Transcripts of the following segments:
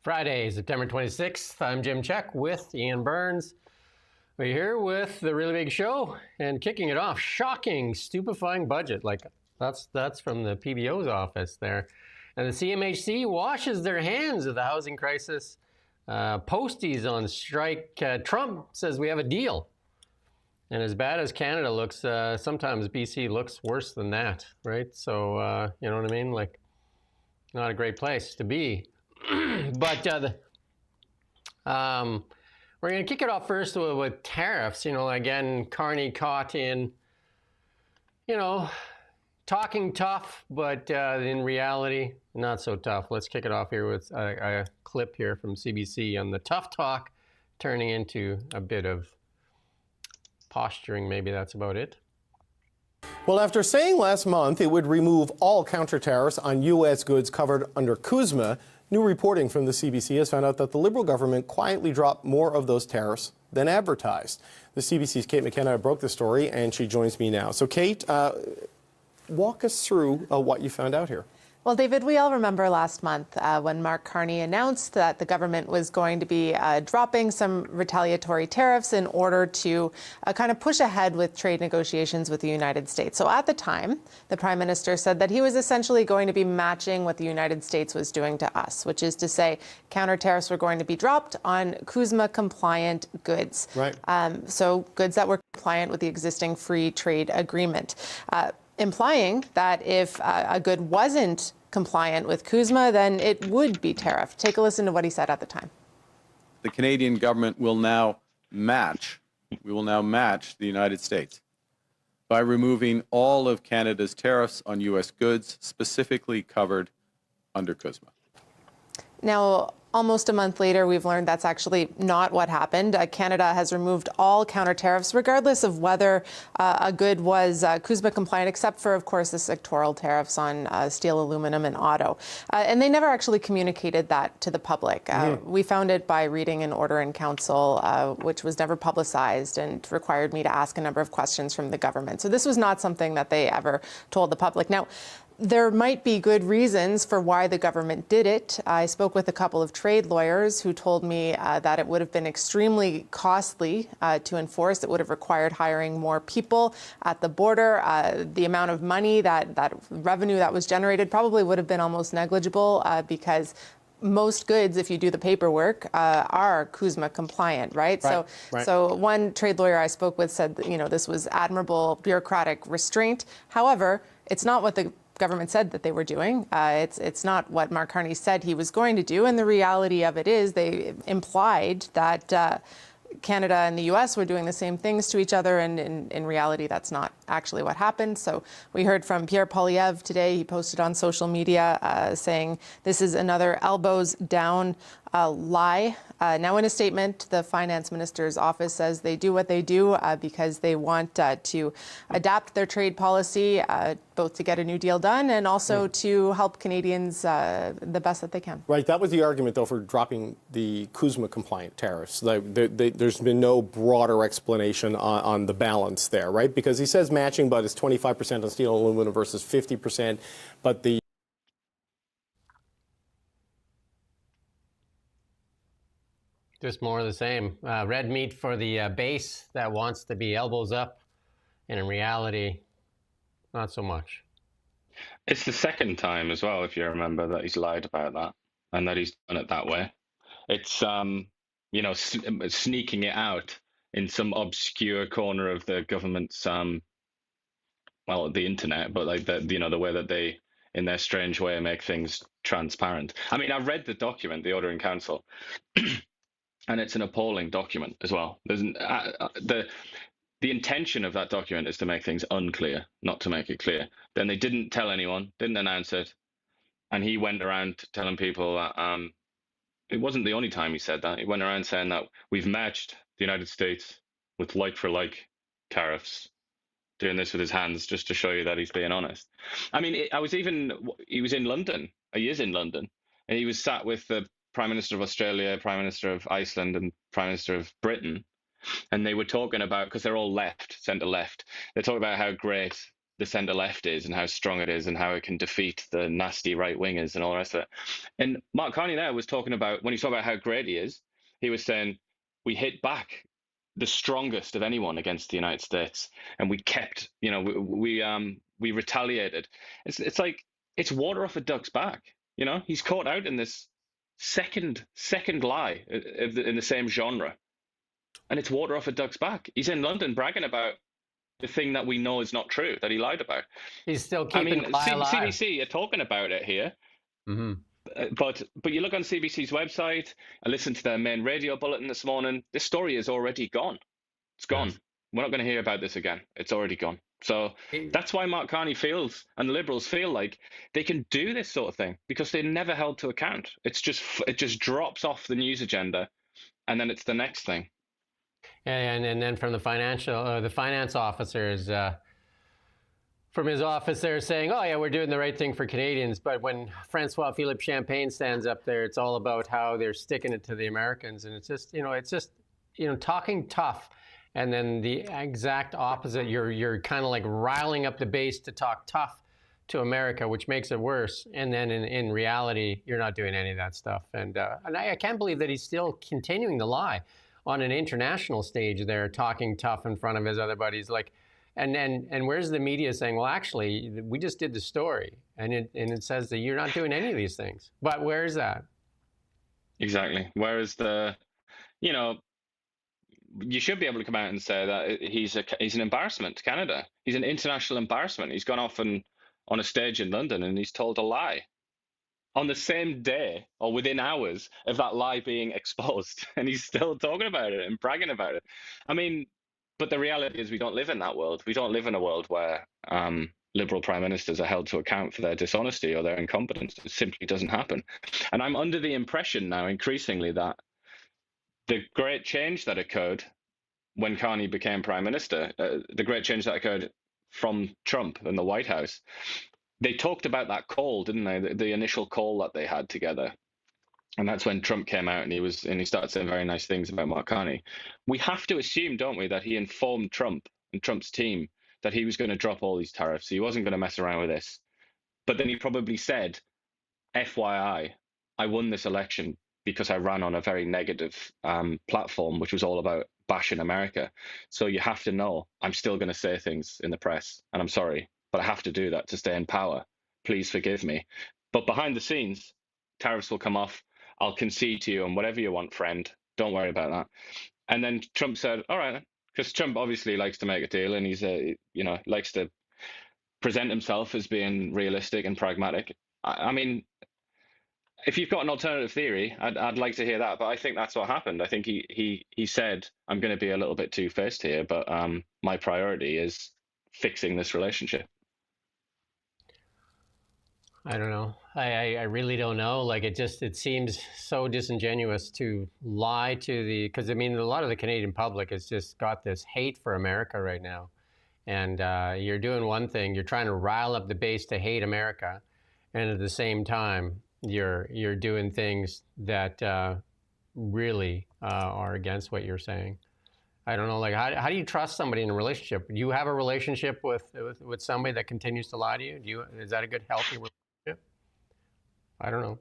Friday, September 26th. I'm Jim Check with Ian Burns. We're here with the really big show and kicking it off. Shocking, stupefying budget. Like that's from the PBO's office there. And the CMHC washes their hands of the housing crisis. Posties on strike. Trump says we have a deal. And as bad as Canada looks, sometimes BC looks worse than that, right? So, you know what I mean? Like, not a great place to be. But we're going to kick it off first with tariffs. You know, again, Carney caught in, you know, talking tough, but in reality, not so tough. Let's kick it off here with a clip here from CBC on the tough talk turning into a bit of posturing. Maybe that's about it. Well, after saying last month it would remove all counter tariffs on U.S. goods covered under CUSMA, new reporting from the CBC has found out that the Liberal government quietly dropped more of those tariffs than advertised. The CBC's Kate McKenna broke the story, and she joins me now. So, Kate, walk us through what you found out here. Well, David, we all remember last month when Mark Carney announced that the government was going to be dropping some retaliatory tariffs in order to kind of push ahead with trade negotiations with the United States. So at the time, the Prime Minister said that he was essentially going to be matching what the United States was doing to us, which is to say counter tariffs were going to be dropped on CUSMA-compliant goods. Right. So goods that were compliant with the existing free trade agreement. Implying that if a good wasn't compliant with CUSMA, then it would be tariffed. Take a listen to what he said at the time. The Canadian government will now match the United States by removing all of Canada's tariffs on U.S. goods specifically covered under CUSMA. Now, almost a month later, we've learned that's actually not what happened. Canada has removed all counter tariffs, regardless of whether a good was CUSMA compliant, except for, of course, the sectoral tariffs on steel, aluminum, and auto. And they never actually communicated that to the public. We found it by reading an order in council, which was never publicized and required me to ask a number of questions from the government. So this was not something that they ever told the public. Now, there might be good reasons for why the government did it. I spoke with a couple of trade lawyers who told me that it would have been extremely costly to enforce. It would have required hiring more people at the border. The amount of money, that revenue that was generated probably would have been almost negligible because most goods, if you do the paperwork, are CUSMA compliant, right? So one trade lawyer I spoke with said that, you know, this was admirable bureaucratic restraint. However, it's not what the government said that they were doing. It's not what Mark Carney said he was going to do. And the reality of it is they implied that Canada and the U.S. were doing the same things to each other. And in reality, that's not actually what happened. So we heard from Pierre Poilievre today. He posted on social media saying this is another elbows down lie. Now, in a statement, the finance minister's office says they do what they do because they want to adapt their trade policy, both to get a new deal done and also to help Canadians the best that they can. Right. That was the argument, though, for dropping the CUSMA-compliant tariffs. There's been no broader explanation on the balance there, right? Because he says matching, but it's 25% on steel and aluminum versus 50%. But the Just more of the same. Red meat for the base that wants to be elbows up, and in reality, not so much. It's the second time as well, if you remember, that he's lied about that and that he's done it that way. It's, you know, sneaking it out in some obscure corner of the government's, well, the internet, but like the, you know, the way that they, in their strange way, make things transparent. I mean, I read the document, the order in council. And it's an appalling document as well. There's the intention of that document is to make things unclear, not to make it clear. Then they didn't tell anyone, didn't announce it, and he went around telling people that it wasn't the only time he said that. He went around saying that we've matched the United States with like-for-like tariffs, doing this with his hands just to show you that he's being honest. I mean, he was in London. He is in London, and he was sat with the Prime Minister of Australia, Prime Minister of Iceland, and Prime Minister of Britain. And they were talking about, because they're all left, centre left, they're talking about how great the centre left is and how strong it is and how it can defeat the nasty right wingers and all the rest of it. And Mark Carney there was talking about, when he talked about how great he is, he was saying, we hit back the strongest of anyone against the United States, and we kept, we retaliated. It's like, it's water off a duck's back. He's caught out in this second lie in the same genre, and it's water off a duck's back. He's in London bragging about the thing that we know is not true, that he lied about. He's still keeping the lie alive. CBC are talking about it here. Mm-hmm. But you look on CBC's website, I listened to their main radio bulletin this morning. This story is already gone. It's gone. Yes. We're not going to hear about this again. It's already gone. So that's why Mark Carney feels, and the Liberals feel like they can do this sort of thing, because they're never held to account. It just drops off the news agenda, and then it's the next thing. And then from the finance officers, from his office, they're saying, "Oh yeah, we're doing the right thing for Canadians." But when Francois Philippe Champagne stands up there, it's all about how they're sticking it to the Americans, and it's just talking tough, and then the exact opposite. You're kind of like riling up the base to talk tough to America, which makes it worse. And then in reality, you're not doing any of that stuff. And I can't believe that he's still continuing to lie on an international stage there, talking tough in front of his other buddies. Like, and where's the media saying, well, actually, we just did the story, and it says that you're not doing any of these things. But where is that? Exactly. Whereas you should be able to come out and say that he's an embarrassment to Canada. He's an international embarrassment. He's gone off on a stage in London and he's told a lie on the same day or within hours of that lie being exposed, and he's still talking about it and bragging about it. I mean, but the reality is we don't live in that world. We don't live in a world where Liberal prime ministers are held to account for their dishonesty or their incompetence. It simply doesn't happen. And I'm under the impression now increasingly that the great change that occurred when Carney became prime minister, the great change that occurred from Trump and the White House, they talked about that call, didn't they? The initial call that they had together. And that's when Trump came out and he started saying very nice things about Mark Carney. We have to assume, don't we, that he informed Trump and Trump's team that he was going to drop all these tariffs. He wasn't going to mess around with this. But then he probably said, FYI, I won this election because I ran on a very negative platform, which was all about bashing America. So you have to know I'm still going to say things in the press, and I'm sorry, but I have to do that to stay in power. Please forgive me. But behind the scenes, tariffs will come off. I'll concede to you on whatever you want, friend. Don't worry about that. And then Trump said, all right, because Trump obviously likes to make a deal, and he's likes to present himself as being realistic and pragmatic. I mean, if you've got an alternative theory, I'd like to hear that. But I think that's what happened. I think he said, I'm going to be a little bit two-faced here, but my priority is fixing this relationship. I don't know. I really don't know. Like, it seems so disingenuous to lie to because I mean, a lot of the Canadian public has just got this hate for America right now. And you're doing one thing, you're trying to rile up the base to hate America. And at the same time, you're doing things that really are against what you're saying. I don't know, like, how do you trust somebody in a relationship? Do you have a relationship with somebody that continues to lie to you? Is that a good, healthy relationship? I don't know.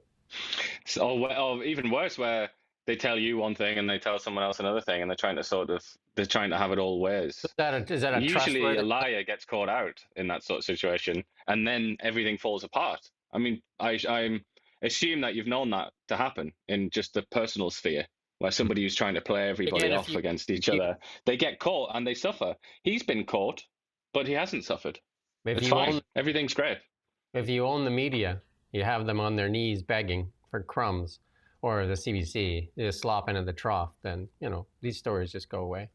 So, or even worse, where they tell you one thing and they tell someone else another thing, and they're trying to have it all ways. Is that a usually a liar gets caught out in that sort of situation, and then everything falls apart. I mean, I'm assume that you've known that to happen in just the personal sphere, where somebody who's trying to play everybody off against each other, they get caught and they suffer. He's been caught, but he hasn't suffered. It's fine. Everything's great. If you own the media, you have them on their knees begging for crumbs, or the CBC is slopping in the trough, then, these stories just go away.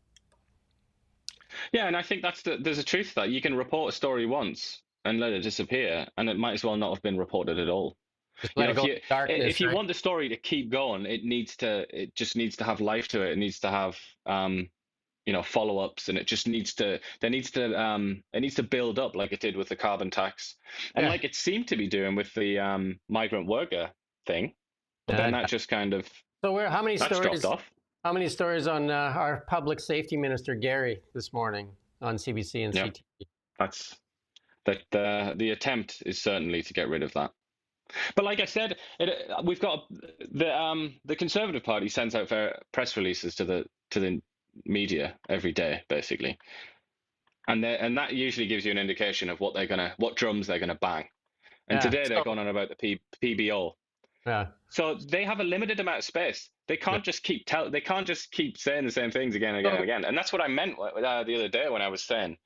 Yeah, and I think there's a truth to that. You can report a story once and let it disappear, and it might as well not have been reported at all. If you want the story to keep going, it just needs to have life to it. It needs to have follow-ups, and it needs to build up like it did with the carbon tax, and like it seemed to be doing with the migrant worker thing. But then that just kind of how many stories dropped off. How many stories on our public safety minister Gary this morning on CBC and CTV? that the attempt is certainly to get rid of that. But like I said, we've got the Conservative Party sends out press releases to the media every day, basically, and that usually gives you an indication of what drums they're gonna bang. And today they're going on about the PBO. Yeah. So they have a limited amount of space. They can't just keep saying the same things again and again and again. And that's what I meant the other day when I was saying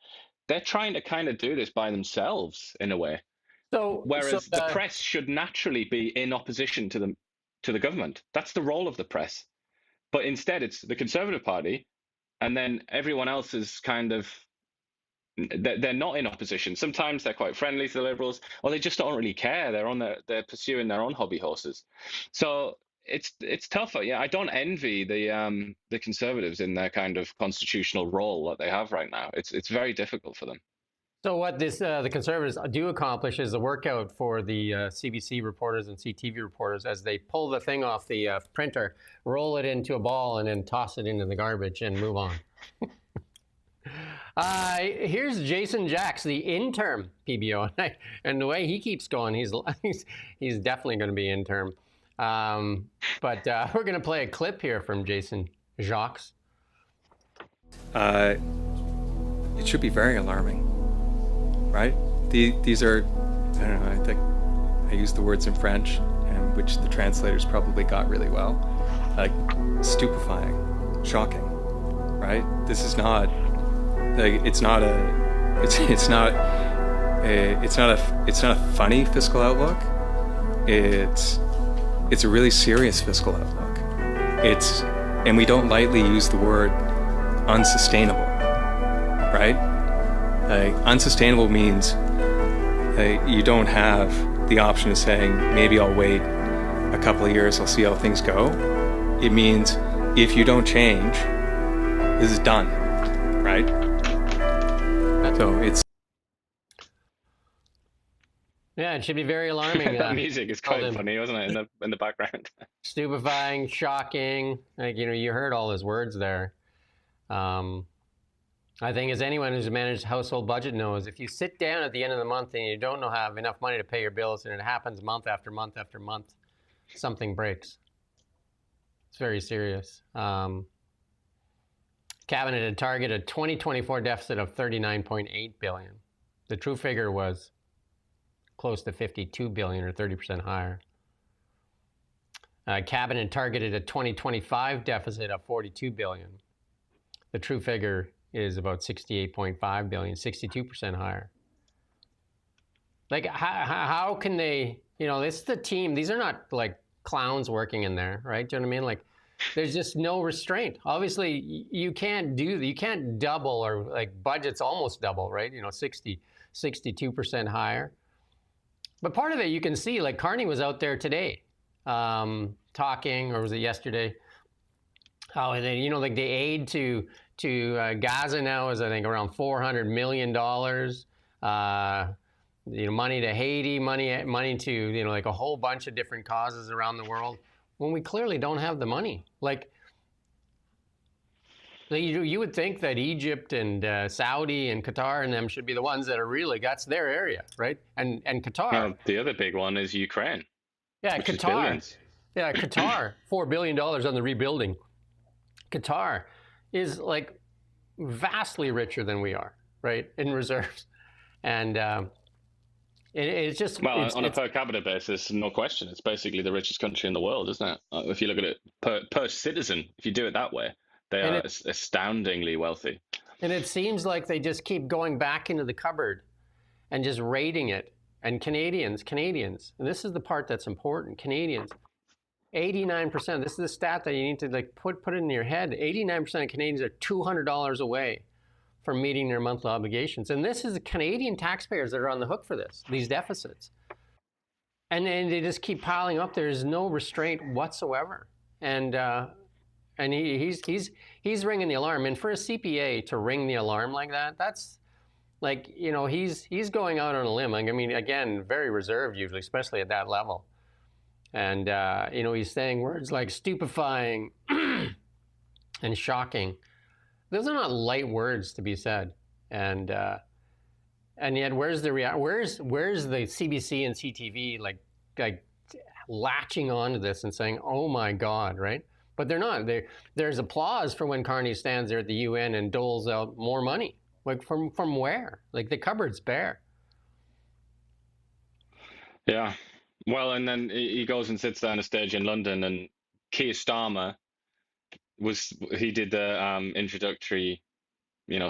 they're trying to kind of do this by themselves in a way. Whereas the press should naturally be in opposition to the government. That's the role of the press. But instead, it's the Conservative Party, and then everyone else is kind of, they're not in opposition. Sometimes they're quite friendly to the Liberals, or they just don't really care. They're pursuing their own hobby horses. So it's tougher. Yeah, I don't envy the Conservatives in their kind of constitutional role that they have right now. It's very difficult for them. So what the Conservatives do accomplish is a workout for the CBC reporters and CTV reporters as they pull the thing off the printer, roll it into a ball, and then toss it into the garbage and move on. Here's Jason Jacks, the interim PBO, and the way he keeps going, he's definitely going to be interim. But we're going to play a clip here from Jason Jacks. It should be very alarming. Right? These are, I don't know, I think I used the words in French, and which the translators probably got really well, like stupefying, shocking, right? This is not, like, it's not a funny fiscal outlook. It's a really serious fiscal outlook. And we don't lightly use the word unsustainable, right? Unsustainable means you don't have the option of saying, maybe I'll wait a couple of years, I'll see how things go. It means if you don't change, this is done, right? So it's... Yeah, it should be very alarming. That music is quite funny, wasn't it, in the background? Stupefying, shocking. Like, you heard all his words there. I think as anyone who's managed household budget knows, if you sit down at the end of the month and you don't have enough money to pay your bills, and it happens month after month after month, something breaks. It's very serious. Cabinet had targeted a 2024 deficit of $39.8 billion. The true figure was close to $52 billion, or 30% higher. Cabinet targeted a 2025 deficit of $42 billion. The true figure is about $68.5 billion, 62% higher. Like, how can they, this is the team. These are not like clowns working in there, right? Do you know what I mean? Like, there's just no restraint. Obviously, you can't double, or like budget's almost double, right? 62% higher. But part of it you can see, like Carney was out there today talking, or was it yesterday? Oh, and then, like the aid to Gaza now is, I think, around $400 million. Money to Haiti, money to, like a whole bunch of different causes around the world, when we clearly don't have the money. Like you would think that Egypt and Saudi and Qatar and them should be the ones that are really, that's their area, right? And Qatar. Well, the other big one is Ukraine. Yeah, Qatar. Yeah, Qatar, $4 billion on the rebuilding. Qatar is like vastly richer than we are, right, in reserves. And it's just... Well, on a per capita basis, no question. It's basically the richest country in the world, isn't it? If you look at it per citizen, if you do it that way, they are astoundingly wealthy. And it seems like they just keep going back into the cupboard and just raiding it. And Canadians, and this is the part that's important, Canadians, 89%, this is the stat that you need to like put it in your head, 89% of Canadians are $200 away from meeting their monthly obligations. And this is the Canadian taxpayers that are on the hook for this, these deficits. And they just keep piling up. There's no restraint whatsoever. And he's ringing the alarm. And for a CPA to ring the alarm like that, that's like, he's going out on a limb. I mean, again, very reserved usually, especially at that level. And, he's saying words like stupefying and shocking. Those are not light words to be said. And And yet, where's the where's the CBC and CTV like latching onto this and saying, "Oh my God," right? But they're not. There's applause for when Carney stands there at the UN and doles out more money. Like from where? Like the cupboard's bare. Yeah. Well, and then he goes and sits down a stage in London, and Keir Starmer he did the introductory,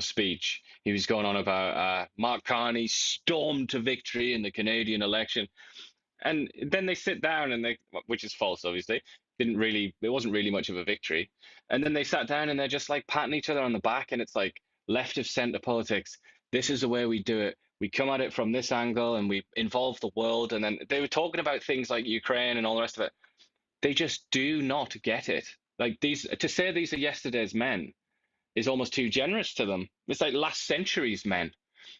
speech. He was going on about Mark Carney stormed to victory in the Canadian election, and then they sit down and which is false, obviously. It wasn't really much of a victory. And then they sat down and they're just like patting each other on the back, and it's like left of center politics. This is the way we do it. We come at it from this angle and we involve the world. And then they were talking about things like Ukraine and all the rest of it. They just do not get it. Like to say these are yesterday's men is almost too generous to them. It's like last century's men.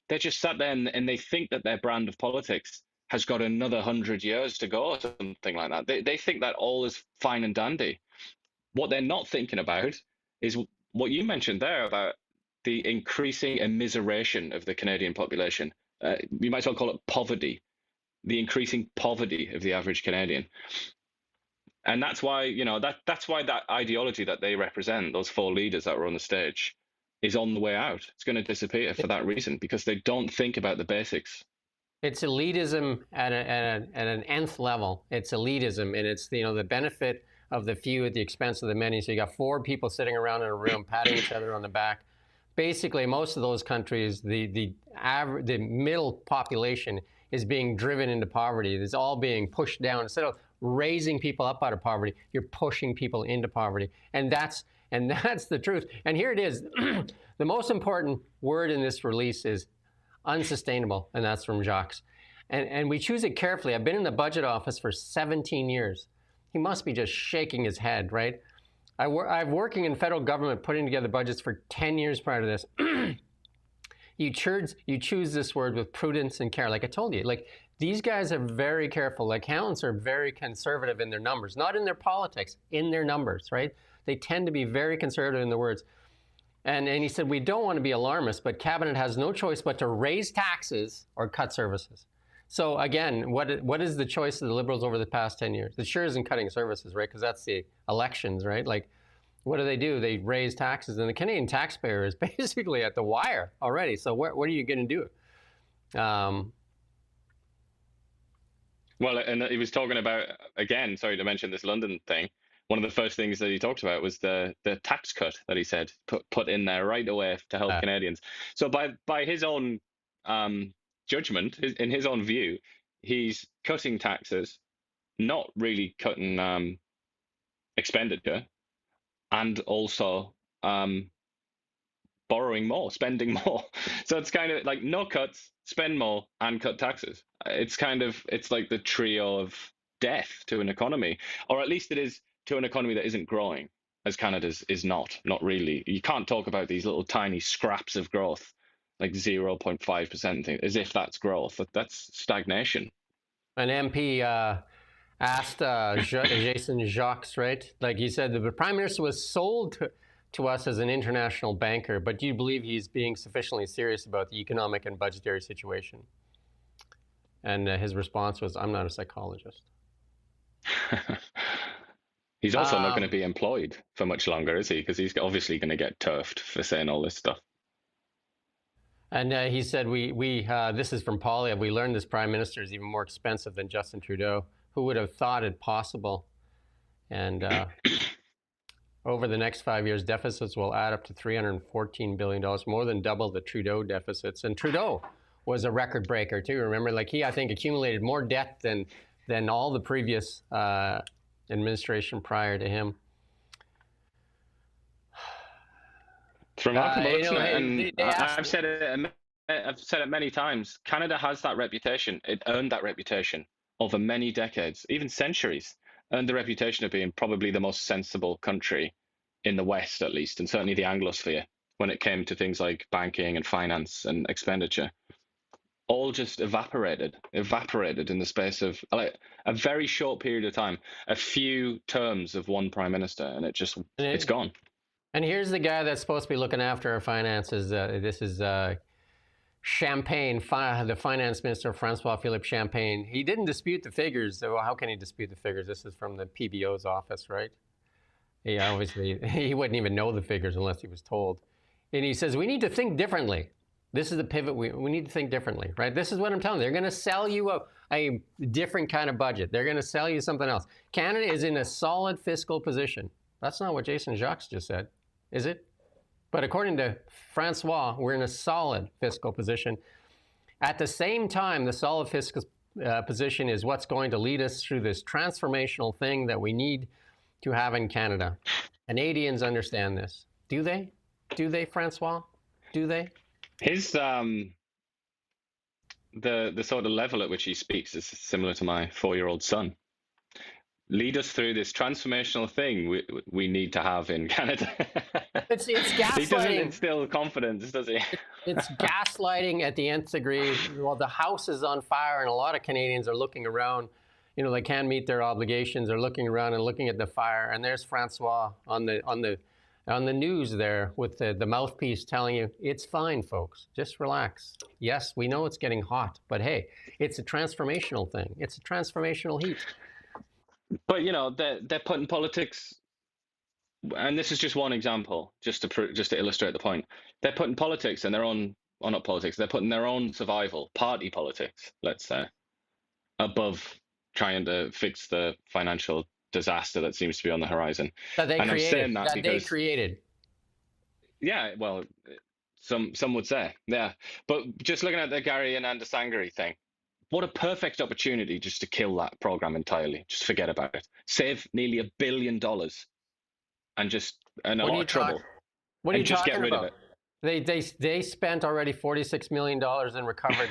They're just sat there and they think that their brand of politics has got another 100 years to go or something like that. They think that all is fine and dandy. What they're not thinking about is what you mentioned there about the increasing immiseration of the Canadian population. You might as well call it poverty, the increasing poverty of the average Canadian. And that's why, that's why that ideology that they represent, those four leaders that were on the stage, is on the way out. It's going to disappear for that reason, because they don't think about the basics. It's elitism at an nth level. It's elitism, and it's the benefit of the few at the expense of the many. So you got four people sitting around in a room patting each other on the back. Basically, most of those countries, the middle population is being driven into poverty. It's all being pushed down. Instead of raising people up out of poverty, you're pushing people into poverty, and that's the truth. And here it is. The most important word in this release is unsustainable, and that's from Jacques. And we choose it carefully. I've been in the budget office for 17 years. He must be just shaking his head, right? I've working in federal government putting together budgets for 10 years prior to this. You choose this word with prudence and care. Like I told you, like these guys are very careful. Like accountants are very conservative in their numbers, not in their politics, in their numbers, right? They tend to be very conservative in their words. And he said, we don't want to be alarmist, but cabinet has no choice but to raise taxes or cut services. So again, what is the choice of the Liberals over the past 10 years? It sure isn't cutting services, right? Because that's the elections, right? Like, what do? They raise taxes, and the Canadian taxpayer is basically at the wire already. So what are you going to do? Well, and he was talking about, again, sorry to mention this London thing, one of the first things that he talked about was the tax cut that he said put in there right away to help Canadians. So by his own judgment, in his own view, he's cutting taxes, not really cutting expenditure, and also borrowing more, spending more. So it's kind of like no cuts, spend more, and cut taxes. It's like the trio of death to an economy, or at least it is to an economy that isn't growing, as Canada's is not really. You can't talk about these little tiny scraps of growth, like 0.5% as if that's growth. That's stagnation. An MP asked Jason Jacques, right? Like he said, the Prime Minister was sold to us as an international banker, but do you believe he's being sufficiently serious about the economic and budgetary situation? And his response was, I'm not a psychologist. He's also not going to be employed for much longer, is he? Because he's obviously going to get turfed for saying all this stuff. And he said, this is from Polyev, we learned this Prime Minister is even more expensive than Justin Trudeau. Who would have thought it possible? And over the next 5 years, deficits will add up to $314 billion, more than double the Trudeau deficits. And Trudeau was a record breaker too. Remember, like he, I think, accumulated more debt than all the previous administration prior to him. It's remarkable, isn't it? And I've said it many times. Canada has that reputation. It earned that reputation over many decades, even centuries. Earned the reputation of being probably the most sensible country in the West, at least, and certainly the Anglosphere, when it came to things like banking and finance and expenditure. All just evaporated in the space of like a very short period of time, a few terms of one Prime Minister, and it's gone. And here's the guy that's supposed to be looking after our finances. This is Champagne, the finance minister, Francois-Philippe Champagne, he didn't dispute the figures. So how can he dispute the figures? This is from the PBO's office, right? He obviously, he wouldn't even know the figures unless he was told. And he says, we need to think differently. This is the pivot. We need to think differently, right? This is what I'm telling you. They're going to sell you a different kind of budget. They're going to sell you something else. Canada is in a solid fiscal position. That's not what Jason Jacques just said, is it? But according to Francois, we're in a solid fiscal position. At the same time, the solid fiscal position is what's going to lead us through this transformational thing that we need to have in Canada. Canadians understand this. Do they? Do they, Francois? Do they? His the sort of level at which he speaks is similar to my 4-year-old son. Lead us through this transformational thing we need to have in Canada. It's gaslighting. He doesn't instill confidence, does he? It's gaslighting at the nth degree. Well, the house is on fire, and a lot of Canadians are looking around. You know, they can't meet their obligations. They're looking around and looking at the fire, and there's Francois on the news there with the mouthpiece telling you, it's fine, folks. Just relax. Yes, we know it's getting hot, but hey, it's a transformational thing. It's a transformational heat. But, you know, they're putting politics, and this is just one example, just to illustrate the point. They're putting politics and their own, or not politics, they're putting their own survival, party politics, let's say, above trying to fix the financial disaster that seems to be on the horizon. That they and created. I'm saying that because, they created. Yeah, well, some would say, yeah. But just looking at the Gary and Andasangari thing, what a perfect opportunity just to kill that program entirely. Just forget about it. Save nearly $1 billion and a lot of trouble. What are you just talking get rid about? of it. They spent already $46 million and recovered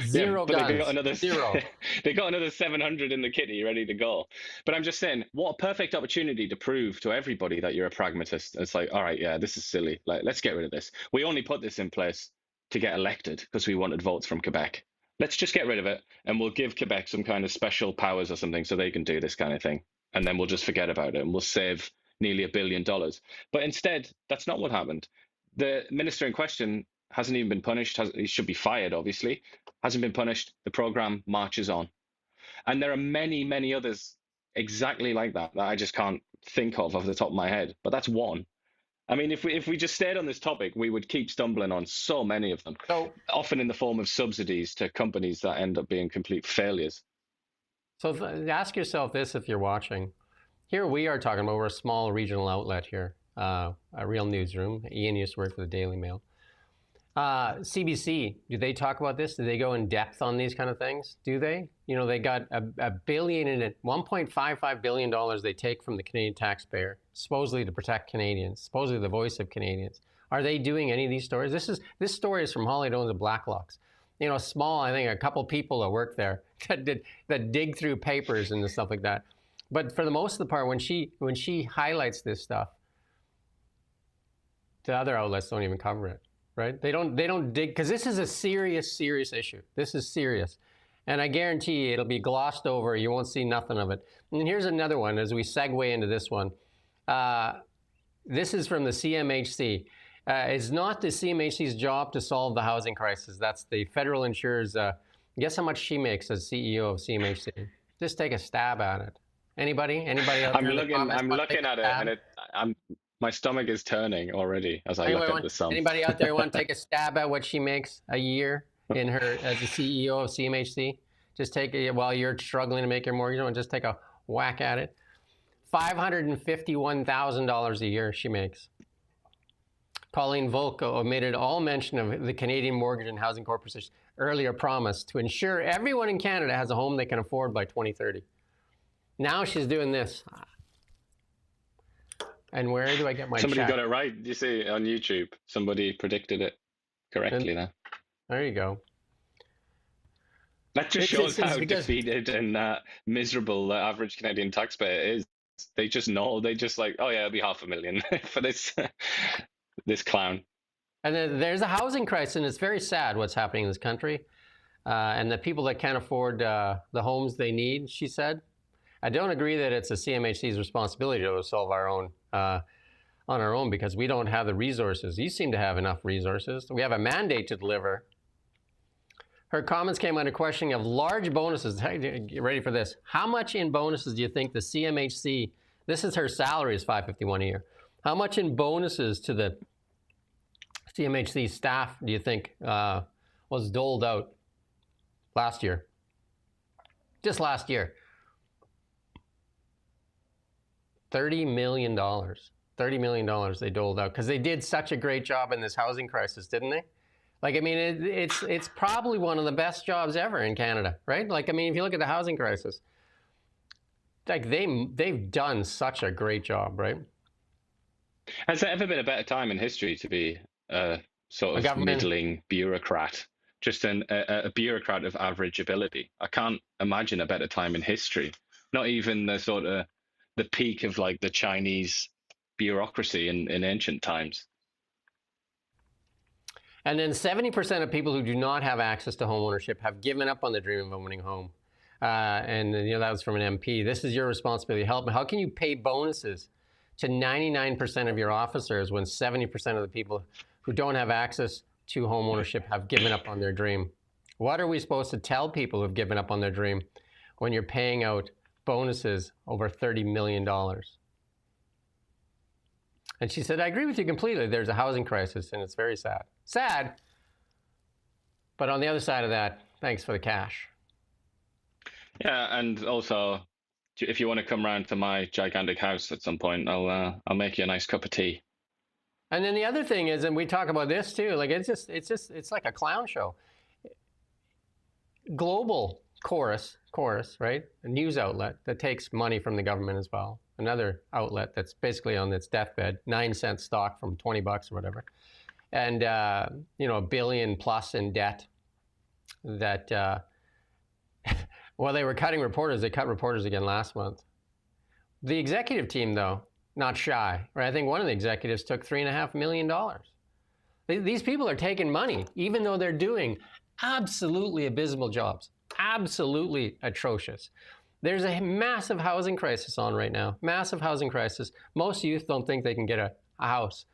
zero guns. They got another, zero. They got another 700 in the kitty ready to go. But I'm just saying, what a perfect opportunity to prove to everybody that you're a pragmatist. It's like, all right, yeah, this is silly. Like, let's get rid of this. We only put this in place to get elected because we wanted votes from Quebec. Let's just get rid of it, and we'll give Quebec some kind of special powers or something so they can do this kind of thing. And then we'll just forget about it, and we'll save nearly $1 billion. But instead, that's not what happened. The minister in question hasn't even been punished. He should be fired, obviously. Hasn't been punished. The program marches on. And there are many, many others exactly like that I just can't think of off the top of my head. But that's one. I mean, if we just stayed on this topic, we would keep stumbling on so many of them, So, often in the form of subsidies to companies that end up being complete failures. so ask yourself this if you're watching. Here we are talking about, we're a small regional outlet here, a real newsroom. Ian used to work for the Daily Mail. CBC, do they talk about this? Do they go in depth on these kind of things? Do they? You know, they got a billion in it, $1.55 billion they take from the Canadian taxpayer, supposedly to protect Canadians, supposedly the voice of Canadians. Are they doing any of these stories? This story is from Holly Dones and Blacklocks. You know, small, I think a couple people that work there that dig through papers and stuff like that. But for the most of the part, when she highlights this stuff, the other outlets don't even cover it. Right? They don't dig, because this is a serious issue. This is serious. And I guarantee you it'll be glossed over. You won't see nothing of it. And here's another one as we segue into this one. This is from the CMHC. It's not the CMHC's job to solve the housing crisis. That's the federal insurers. Guess how much she makes as CEO of CMHC? Just take a stab at it. Anybody out there? I'm looking at it, and my stomach is turning already as I look at the sum. Anybody out there want to take a stab at what she makes a year in her as the CEO of CMHC? Just take it while you're struggling to make your mortgage and just take a whack at it. $551,000 a year she makes. Pauline Volk omitted all mention of the Canadian Mortgage and Housing Corporation's earlier promise to ensure everyone in Canada has a home they can afford by 2030. Now she's doing this. And where do I get my Somebody check? got it right. You see on YouTube, somebody predicted it correctly there. There you go. That just shows how defeated and miserable the average Canadian taxpayer is. They just know. They just like, oh yeah, it'll be $500,000 for this this clown. And then there's a housing crisis, and it's very sad what's happening in this country. And the people that can't afford the homes they need, she said. I don't agree that it's a CMHC's responsibility to solve our own on our own, because we don't have the resources. You seem to have enough resources. We have a mandate to deliver. Her comments came under questioning of large bonuses. Hey, get ready for this. How much in bonuses do you think the CMHC, this is her salary, is $551 a year. How much in bonuses to the CMHC staff do you think was doled out last year? Just last year. $30 million. $30 million they doled out because they did such a great job in this housing crisis, didn't they? Like, I mean, it's probably one of the best jobs ever in Canada, right? Like, I mean, if you look at the housing crisis, like they've done such a great job, right? Has there ever been a better time in history to be a sort of middling bureaucrat? Just a bureaucrat of average ability. I can't imagine a better time in history. Not even the peak of like the Chinese bureaucracy in ancient times. And then 70% of people who do not have access to home ownership have given up on the dream of owning a home. And that was from an MP. This is your responsibility. How can you pay bonuses to 99% of your officers when 70% of the people who don't have access to home ownership have given up on their dream? What are we supposed to tell people who've given up on their dream when you're paying out bonuses over $30 million? And she said, I agree with you completely. There's a housing crisis, and it's very sad. Sad. But on the other side of that, thanks for the cash. Yeah, and also, if you want to come round to my gigantic house at some point, I'll make you a nice cup of tea. And then the other thing is, and we talk about this too, like it's like a clown show. Global Chorus, right? A news outlet that takes money from the government as well. Another outlet that's basically on its deathbed, 9-cent stock from $20 or whatever. And, $1 billion plus in debt that, well, they were cutting reporters. They cut reporters again last month. The executive team, though, not shy, right? I think one of the executives took $3.5 million. These people are taking money, even though they're doing absolutely abysmal jobs, absolutely atrocious. There's a massive housing crisis on right now, massive housing crisis. Most youth don't think they can get a house.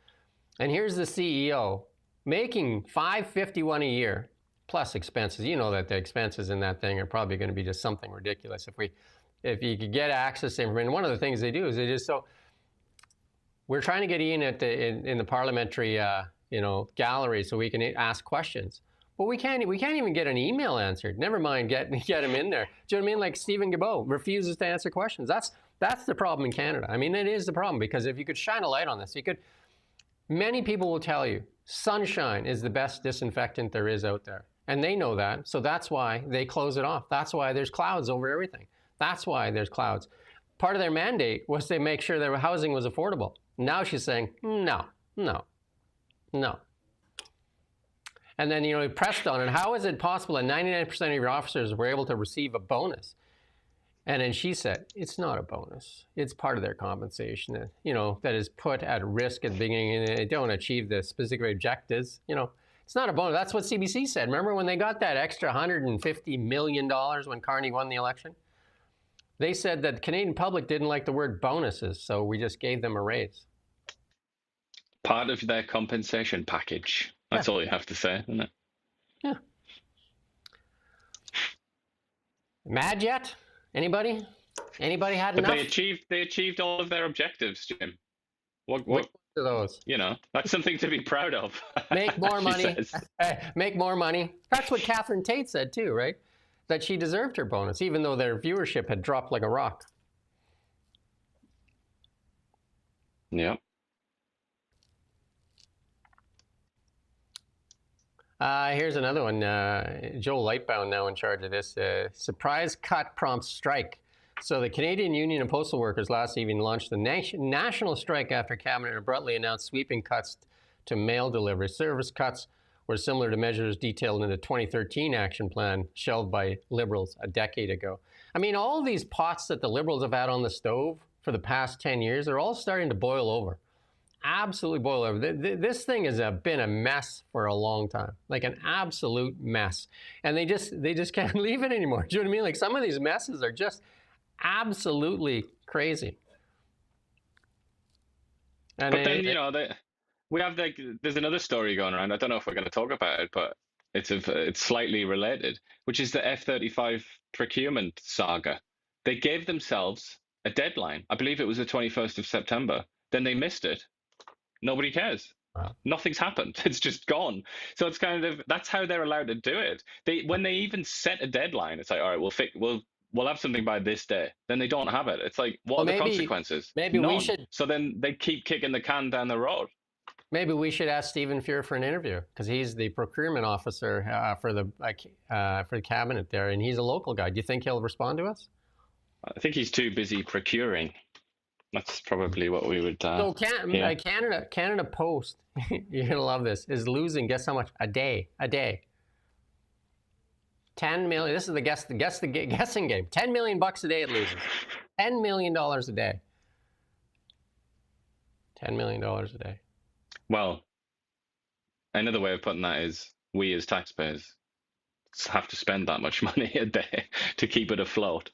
And here's the CEO making $551 a year plus expenses. You know that the expenses in that thing are probably going to be just something ridiculous. If you could get access to information, one of the things they do is we're trying to get Ian in the parliamentary gallery so we can ask questions. But we can't even get an email answered. Never mind get him in there. Do you know what I mean? Like Stephen Guilbeault refuses to answer questions. That's the problem in Canada. I mean, it is the problem, because if you could shine a light on this, many people will tell you sunshine is the best disinfectant there is out there. And they know that, so that's why they close it off. That's why there's clouds over everything. That's why there's clouds. Part of their mandate was to make sure their housing was affordable. Now she's saying, no. And then, he pressed on it. How is it possible that 99% of your officers were able to receive a bonus? And then she said, it's not a bonus. It's part of their compensation that is put at risk at the beginning, and they don't achieve the specific objectives. It's not a bonus. That's what CBC said. Remember when they got that extra $150 million when Carney won the election? They said that the Canadian public didn't like the word bonuses, so we just gave them a raise. Part of their compensation package. That's all you have to say, isn't it? Yeah. Mad yet? Anybody? Anybody had enough? They achieved all of their objectives, Jim. What are those? That's something to be proud of. Make more money. Make more money. That's what Catherine Tate said too, right? That she deserved her bonus, even though their viewership had dropped like a rock. Yeah. Here's another one. Joel Lightbound now in charge of this. Surprise cut prompts strike. So the Canadian Union of Postal Workers last evening launched the national strike after Cabinet abruptly announced sweeping cuts to mail delivery. Service cuts were similar to measures detailed in the 2013 action plan shelved by Liberals a decade ago. I mean, all these pots that the Liberals have had on the stove for the past 10 years are all starting to boil over. Absolutely boil over. This thing has been a mess for a long time, like an absolute mess. And they just can't leave it anymore. Do you know what I mean? Like some of these messes are just absolutely crazy. And but then, we have there's another story going around. I don't know if we're going to talk about it, but It's slightly related, which is the F-35 procurement saga. They gave themselves a deadline. I believe it was the 21st of September. Then they missed it. Nobody cares. Wow. Nothing's happened. It's just gone. So it's kind of, that's how they're allowed to do it. When they even set a deadline, it's like, all right, we'll have something by this day. Then they don't have it. It's like, what are the consequences? Maybe None. we should. So then they keep kicking the can down the road. Maybe we should ask Stephen Fuhr for an interview, because he's the procurement officer for the cabinet there, and he's a local guy. Do you think he'll respond to us? I think he's too busy procuring. That's probably what we would. So Canada Post, you're gonna love this, is losing. Guess how much a day? 10 million. This is the guessing game. $10 million a day it loses. $10 million a day. $10 million a day. Well, another way of putting that is we as taxpayers have to spend that much money a day to keep it afloat.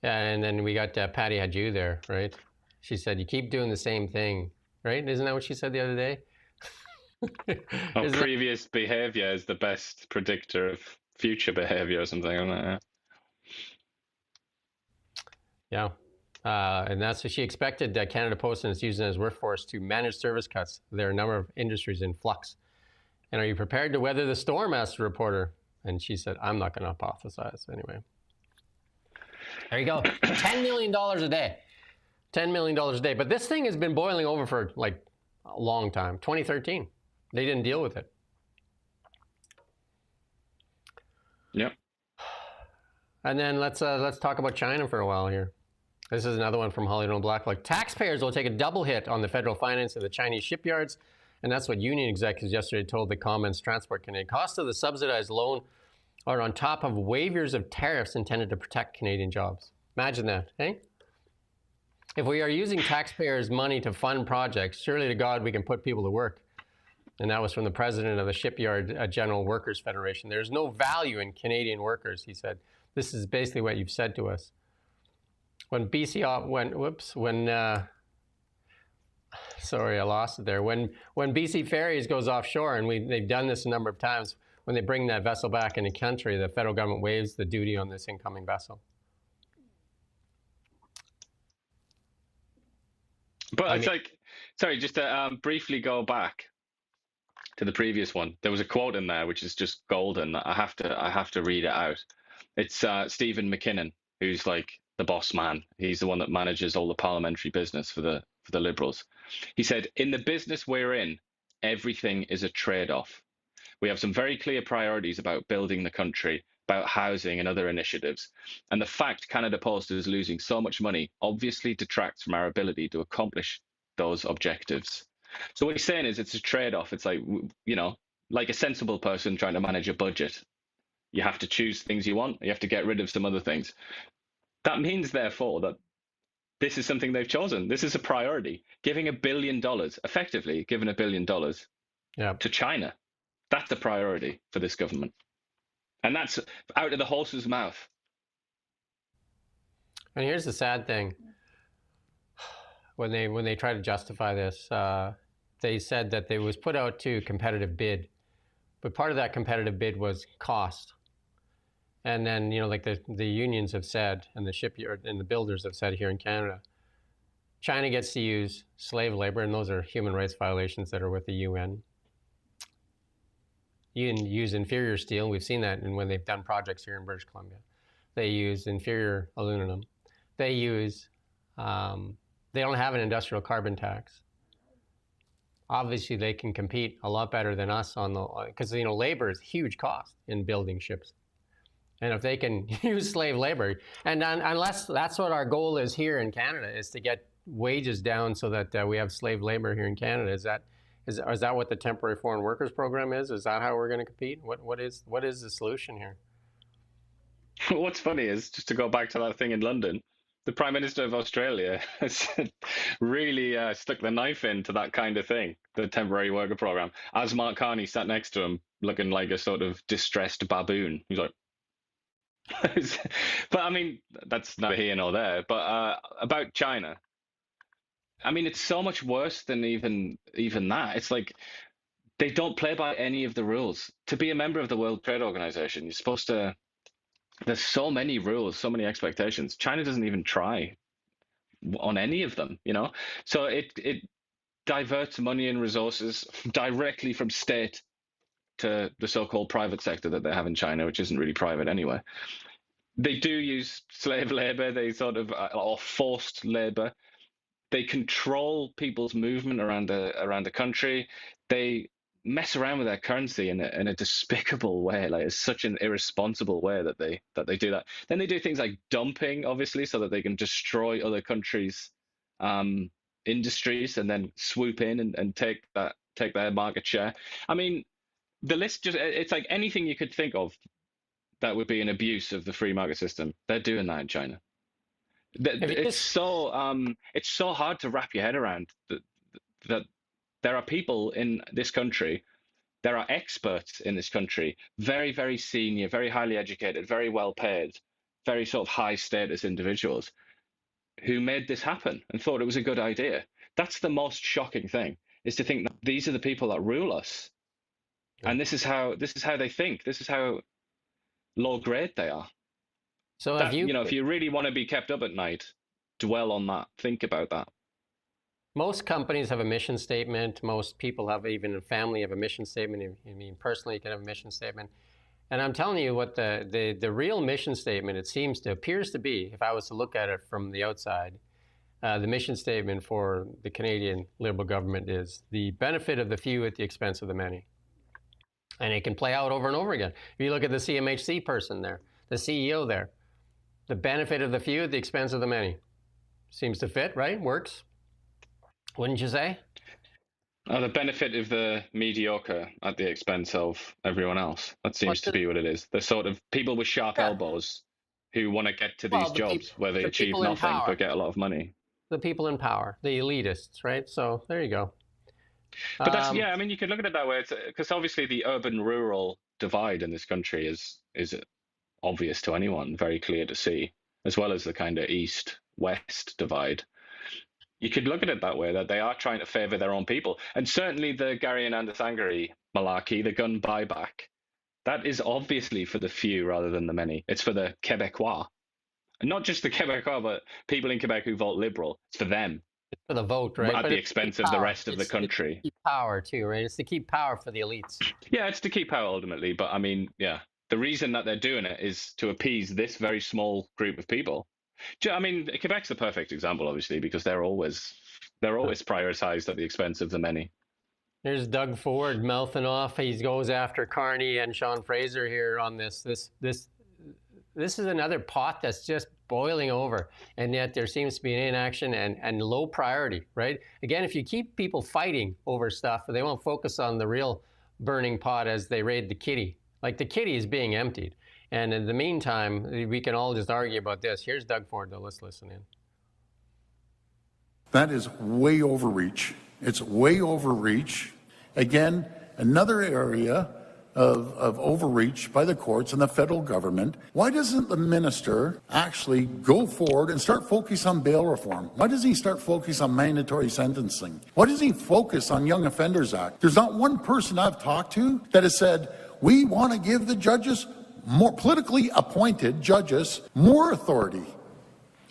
Yeah, and then we got Patty Hadju there, right? She said, you keep doing the same thing, right? Isn't that what she said the other day? Previous behavior is the best predictor of future behavior or something like that. Yeah. And that's what she expected Canada Post and its using as workforce to manage service cuts. There are a number of industries in flux. And are you prepared to weather the storm, asked the reporter. And she said, I'm not going to hypothesize anyway. There you go. $10 million a day. $10 million a day. But this thing has been boiling over for like a long time. 2013. They didn't deal with it. Yep. And then let's talk about China for a while here. This is another one from Hollywood Black. Like, taxpayers will take a double hit on the federal finance of the Chinese shipyards. And that's what union executives yesterday told the Commons Transport Canada. Cost of the subsidized loan are on top of waivers of tariffs intended to protect Canadian jobs. Imagine that, eh? If we are using taxpayers' money to fund projects, surely to God we can put people to work. And that was from the president of the Shipyard General Workers Federation. There's no value in Canadian workers, he said. This is basically what you've said to us. When sorry, I lost it there. When BC Ferries goes offshore, and they've done this a number of times, when they bring that vessel back into country, the federal government waives the duty on this incoming vessel. But it's like, sorry, just to briefly go back to the previous one. There was a quote in there which is just golden. I have to read it out. It's Stephen McKinnon, who's like the boss man. He's the one that manages all the parliamentary business for the Liberals. He said, in the business we're in, everything is a trade-off. We have some very clear priorities about building the country, about housing and other initiatives. And the fact Canada Post is losing so much money obviously detracts from our ability to accomplish those objectives. So what he's saying is it's a trade-off. It's like, you know, like a sensible person trying to manage a budget. You have to choose things you want. You have to get rid of some other things. That means, therefore, that this is something they've chosen. This is a priority. Giving $1 billion, effectively giving $1 billion to China. That's a priority for this government. And that's out of the horse's mouth. And here's the sad thing. When they try to justify this, they said that it was put out to competitive bid. But part of that competitive bid was cost. And then, you know, like the unions have said, and the shipyard and the builders have said here in Canada, China gets to use slave labor, and those are human rights violations that are with the UN. You can use inferior steel. We've seen that when they've done projects here in British Columbia. They use inferior aluminum. They use, they don't have an industrial carbon tax. Obviously, they can compete a lot better than us on the, because, you know, labor is a huge cost in building ships. And if they can use slave labor, and unless that's what our goal is here in Canada, is to get wages down so that we have slave labor here in Canada, is that what the temporary foreign workers program is? Is that how we're going to compete? What is the solution here? What's funny is, just to go back to that thing in London, the Prime Minister of Australia has really stuck the knife into that kind of thing, the temporary worker program, as Mark Carney sat next to him looking like a sort of distressed baboon. He's like, but I mean, that's neither here nor there. But about China, I mean, it's so much worse than even that. It's like they don't play by any of the rules. To be a member of the World Trade Organization, you're supposed to. There's so many rules, so many expectations. China doesn't even try on any of them, So it diverts money and resources directly from state to the so-called private sector that they have in China, which isn't really private anyway. They do use slave labor, or forced labor. They control people's movement around the country. They mess around with their currency in a despicable way. Like, it's such an irresponsible way that they do that. Then they do things like dumping, obviously, so that they can destroy other countries' industries and then swoop in and take their market share. I mean, the list it's like anything you could think of that would be an abuse of the free market system. They're doing that in China. It's so hard to wrap your head around that there are people in this country, there are experts in this country, very, very senior, very highly educated, very well paid, very sort of high status individuals who made this happen and thought it was a good idea. That's the most shocking thing, is to think that these are the people that rule us. And this is how they think. This is how low grade they are. So if you really want to be kept up at night, dwell on that. Think about that. Most companies have a mission statement. Most people have, even a family, have a mission statement. I mean, personally, you can have a mission statement. And I'm telling you what the real mission statement, appears to be, if I was to look at it from the outside, the mission statement for the Canadian Liberal government is the benefit of the few at the expense of the many. And it can play out over and over again. If you look at the CMHC person there, the CEO there, the benefit of the few at the expense of the many. Seems to fit, right? Works. Wouldn't you say? The benefit of the mediocre at the expense of everyone else. That seems to be what it is. The sort of people with sharp elbows who want to get to these jobs where they achieve nothing but get a lot of money. The people in power, the elitists, right? So there you go. But that's, I mean, you could look at it that way, because obviously the urban-rural divide in this country is obvious to anyone, very clear to see, as well as the kind of east-west divide. You could look at it that way, that they are trying to favour their own people. And certainly the Gary and Anandasangari malarkey, the gun buyback, that is obviously for the few rather than the many. It's for the Québécois. And not just the Québécois, but people in Quebec who vote Liberal. It's for them. It's for the vote, right? At the expense of the rest of the country. It's to keep power too, right? It's to keep power for the elites. Yeah, it's to keep power ultimately. But I mean, the reason that they're doing it is to appease this very small group of people. I mean, Quebec's the perfect example, obviously, because they're always prioritized at the expense of the many. There's Doug Ford mouthing off. He goes after Carney and Sean Fraser here on this. This is another pot that's just boiling over, and yet there seems to be an inaction and low priority, right? Again, if you keep people fighting over stuff, they won't focus on the real burning pot as they raid the kitty. Like, the kitty is being emptied. And in the meantime, we can all just argue about this. Here's Doug Ford, though. Let's listen in. That is way overreach. It's way overreach. Again, another area of overreach by the courts and the federal government. Why doesn't the minister actually go forward and start focusing on bail reform? Why doesn't he start focusing on mandatory sentencing? Why doesn't he focus on Young Offenders Act? There's not one person I've talked to that has said, we want to give the judges, more politically appointed judges, more authority.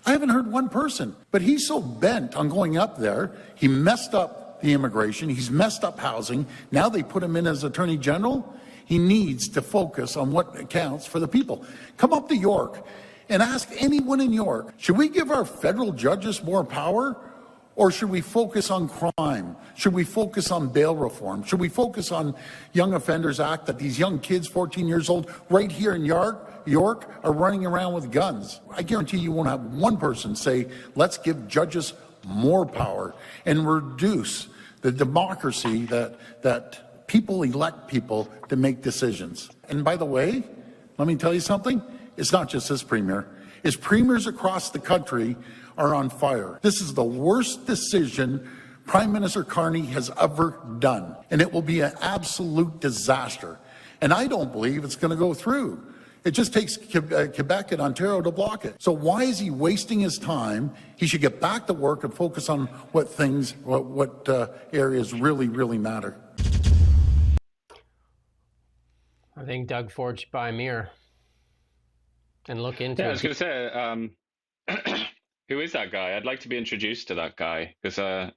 I haven't heard one person, but he's so bent on going up there. He messed up the immigration. He's messed up housing. Now they put him in as Attorney General. He needs to focus on what counts for the people. Come up to York and ask anyone in York, should we give our federal judges more power, or should we focus on crime? Should we focus on bail reform? Should we focus on Young Offenders Act, that these young kids, 14 years old, right here in York, are running around with guns? I guarantee you won't have one person say, let's give judges more power and reduce the democracy that people elect people to make decisions. And by the way, let me tell you something, it's not just this premier. It's premiers across the country are on fire. This is the worst decision Prime Minister Carney has ever done, and it will be an absolute disaster. And I don't believe it's going to go through. It just takes Quebec and Ontario to block it. So why is he wasting his time? He should get back to work and focus on what areas really, really matter. I think Doug Ford should buy a mirror and look into Yeah, I it. was going to say, who is that guy? I'd like to be introduced to that guy because I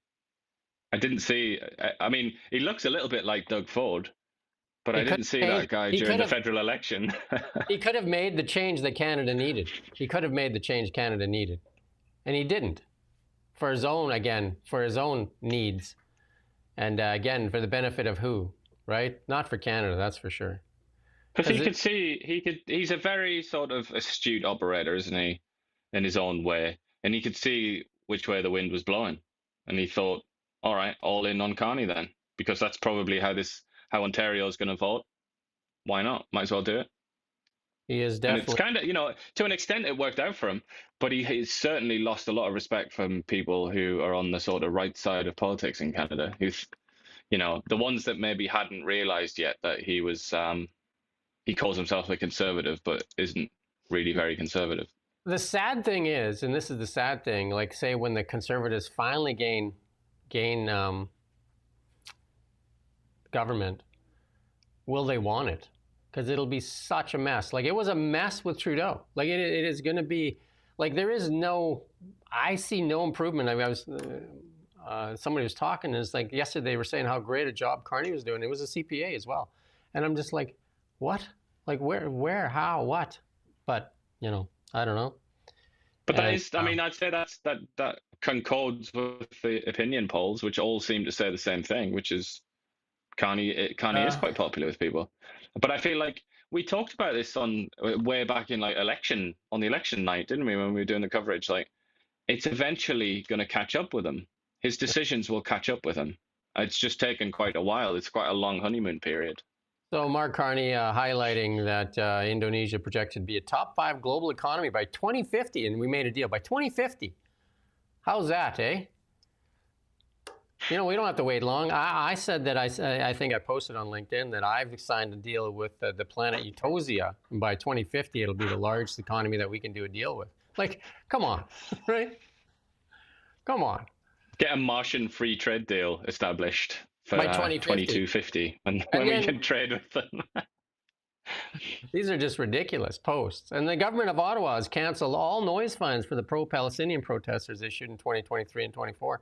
didn't see. I mean, he looks a little bit like Doug Ford, but I didn't see that guy during the federal election. He could have made the change that Canada needed. He could have made the change Canada needed, and he didn't. For his own needs, and again for the benefit of who, right? Not for Canada, that's for sure. Because he could see, he's a very sort of astute operator, isn't he, in his own way, and he could see which way the wind was blowing, and he thought, all right, all in on Carney then, because that's probably how Ontario is going to vote. Why not? Might as well do it. He is definitely. And it's kind of, you know, to an extent it worked out for him, but he's certainly lost a lot of respect from people who are on the sort of right side of politics in Canada, who's, you know, the ones that maybe hadn't realized yet that he was, he calls himself a conservative, but isn't really very conservative. The sad thing is, and this is the sad thing, like say when the Conservatives finally gain government, will they want it? Because it'll be such a mess. Like it was a mess with Trudeau. Like it is going to be, like there is no, I see no improvement. I mean, I was, somebody was talking, and it's like yesterday they were saying how great a job Carney was doing. It was a CPA as well. And I'm just like, what? Like where, how, what? But, you know, I don't know. But that is, I mean, I'd say that concords with the opinion polls, which all seem to say the same thing, which is Carney is quite popular with people. But I feel like we talked about this way back in like on the election night, didn't we, when we were doing the coverage? Like, it's eventually going to catch up with him. His decisions will catch up with him. It's just taken quite a while. It's quite a long honeymoon period. So Mark Carney highlighting that Indonesia projected to be a top 5 global economy by 2050, and we made a deal by 2050. How's that, eh? You know, we don't have to wait long. I said that I think I posted on LinkedIn that I've signed a deal with the planet Eutosia, and by 2050 it'll be the largest economy that we can do a deal with. Like, come on, right? Come on. Get a Martian free trade deal established for by 2050, when we can trade with them. These are just ridiculous posts. And the government of Ottawa has canceled all noise fines for the pro-Palestinian protesters issued in 2023 and 24.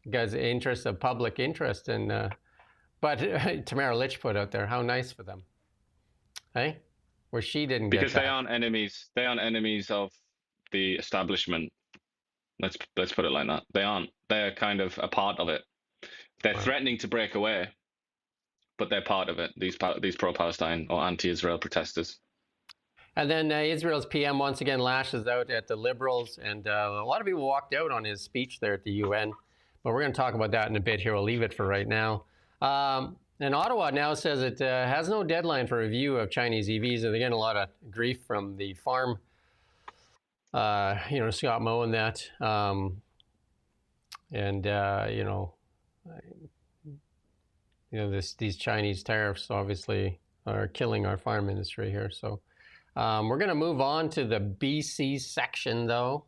Because interest of public interest, and but Tamara Lich put out there, how nice for them, hey, where she didn't get because that. they aren't enemies. They aren't enemies of the establishment. Let's put it like that. They aren't. They're kind of a part of it. They're threatening to break away, but they're part of it. These pro-Palestine or anti-Israel protesters. And then Israel's PM once again lashes out at the Liberals, and a lot of people walked out on his speech there at the UN. But we're going to talk about that in a bit here. We'll leave it for right now. And Ottawa now says it has no deadline for review of Chinese EVs. And they're getting a lot of grief from the farm, you know, Scott Moe and that. You know, these Chinese tariffs obviously are killing our farm industry here. So we're going to move on to the BC section, though.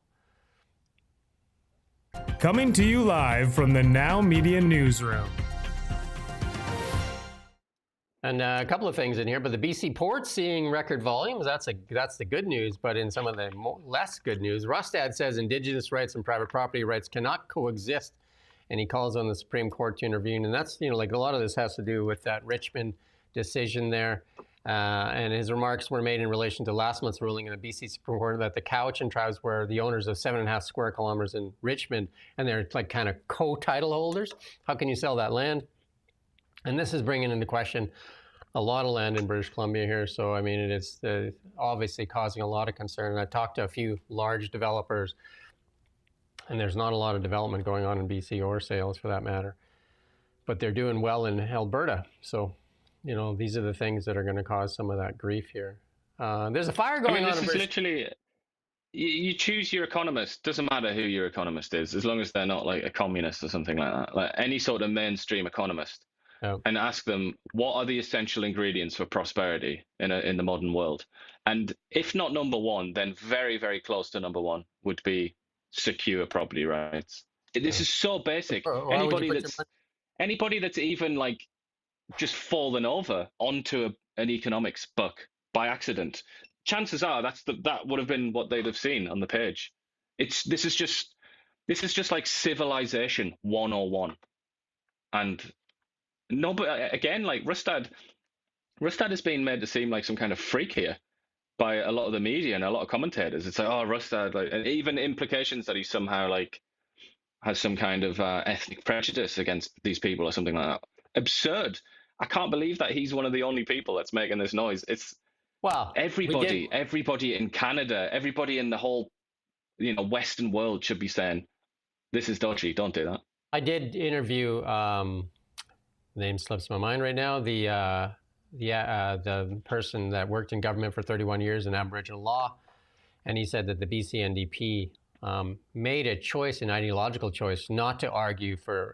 Coming to you live from the Now Media Newsroom. And a couple of things in here, but the BC ports seeing record volumes. That's the good news. But in some of the less good news, Rustad says Indigenous rights and private property rights cannot coexist, and he calls on the Supreme Court to intervene. And that's, you know, like a lot of this has to do with that Richmond decision there. And his remarks were made in relation to last month's ruling in the BC Supreme Court that the Cowichan tribes were the owners of 7.5 square kilometers in Richmond, and they're like kind of co-title holders. How can you sell that land? And this is bringing into question a lot of land in British Columbia here. So, I mean, it is obviously causing a lot of concern. And I talked to a few large developers, and there's not a lot of development going on in BC or sales for that matter. But they're doing well in Alberta. So, you know, these are the things that are going to cause some of that grief here. There's a fire going on. This is literally, you choose your economist. Doesn't matter who your economist is, as long as they're not like a communist or something like that. Like any sort of mainstream economist, and ask them what are the essential ingredients for prosperity in the modern world. And if not number one, then very, very close to number one would be secure property rights. This is so basic. Anybody that's even like just fallen over onto an economics book by accident, chances are that would have been what they'd have seen on the page. This is just like civilization 101. And no, but again, like Rustad is being made to seem like some kind of freak here by a lot of the media and a lot of commentators. It's like, oh, Rustad, like, and even implications that he somehow like has some kind of ethnic prejudice against these people or something like that. Absurd. I can't believe that he's one of the only people that's making this noise. It's everybody in Canada, everybody in the whole, Western world should be saying, this is dodgy. Don't do that. I did interview, name slips my mind right now, the person that worked in government for 31 years in Aboriginal law, and he said that the BC NDP made a choice, an ideological choice, not to argue for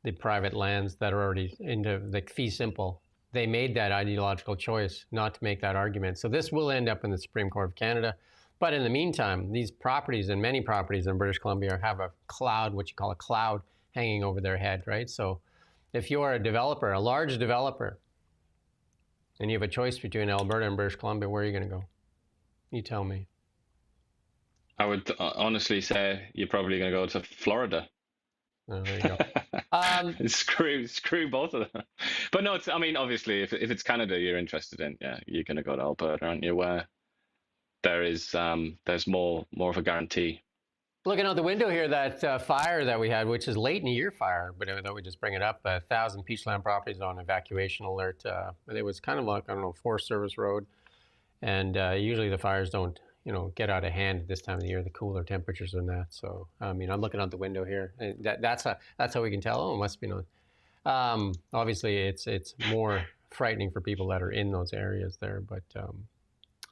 the private lands that are already into the fee simple. They made that ideological choice not to make that argument. So this will end up in the Supreme Court of Canada. But in the meantime, these properties and many properties in British Columbia have a cloud, what you call a cloud, hanging over their head, right? So if you're a developer, a large developer, and you have a choice between Alberta and British Columbia, where are you going to go? You tell me. I would honestly say you're probably going to go to Florida. Oh, there you go. Screw both of them. But no, obviously, if it's Canada you're interested in, yeah, you're going to go to Alberta, aren't you? Where there's more of a guarantee. Looking out the window here, that fire that we had, which is late in the year fire, but I thought we'd just bring it up. 1,000 Peachland properties on evacuation alert. It was kind of like, I don't know, Forest Service Road. And usually the fires don't, get out of hand at this time of the year, the cooler temperatures and that. So, I'm looking out the window here. And that's how we can tell, oh, it must be known. Obviously, it's more frightening for people that are in those areas there, but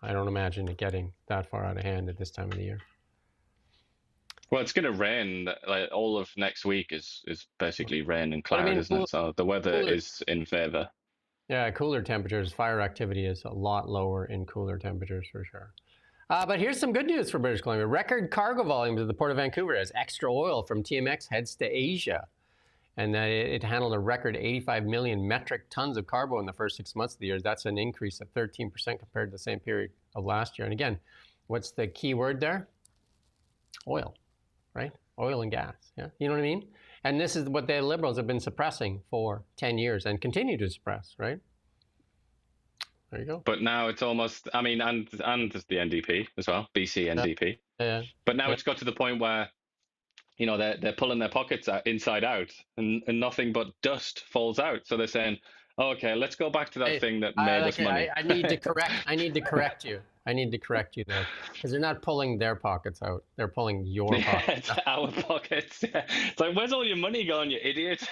I don't imagine it getting that far out of hand at this time of the year. Well, it's going to rain. Like all of next week is basically rain and cloud, isn't it? So the weather is in favor. Yeah, cooler temperatures. Fire activity is a lot lower in cooler temperatures for sure. But here's some good news for British Columbia. Record cargo volumes at the Port of Vancouver as extra oil from TMX heads to Asia. And it handled a record 85 million metric tons of cargo in the first 6 months of the year. That's an increase of 13% compared to the same period of last year. And again, what's the key word there? Oil, right? Oil and gas, yeah? You know what I mean? And this is what the Liberals have been suppressing for 10 years and continue to suppress, right? There you go. But now it's almost, and the NDP as well, BC NDP. Yeah. But now it's got to the point where, they're pulling their pockets inside out and nothing but dust falls out. So they're saying, oh, okay, let's go back to that thing that made us money. I need to correct you. I need to correct you there, because they're not pulling their pockets out. They're pulling your pockets out. Our pockets. It's like, where's all your money going, you idiot?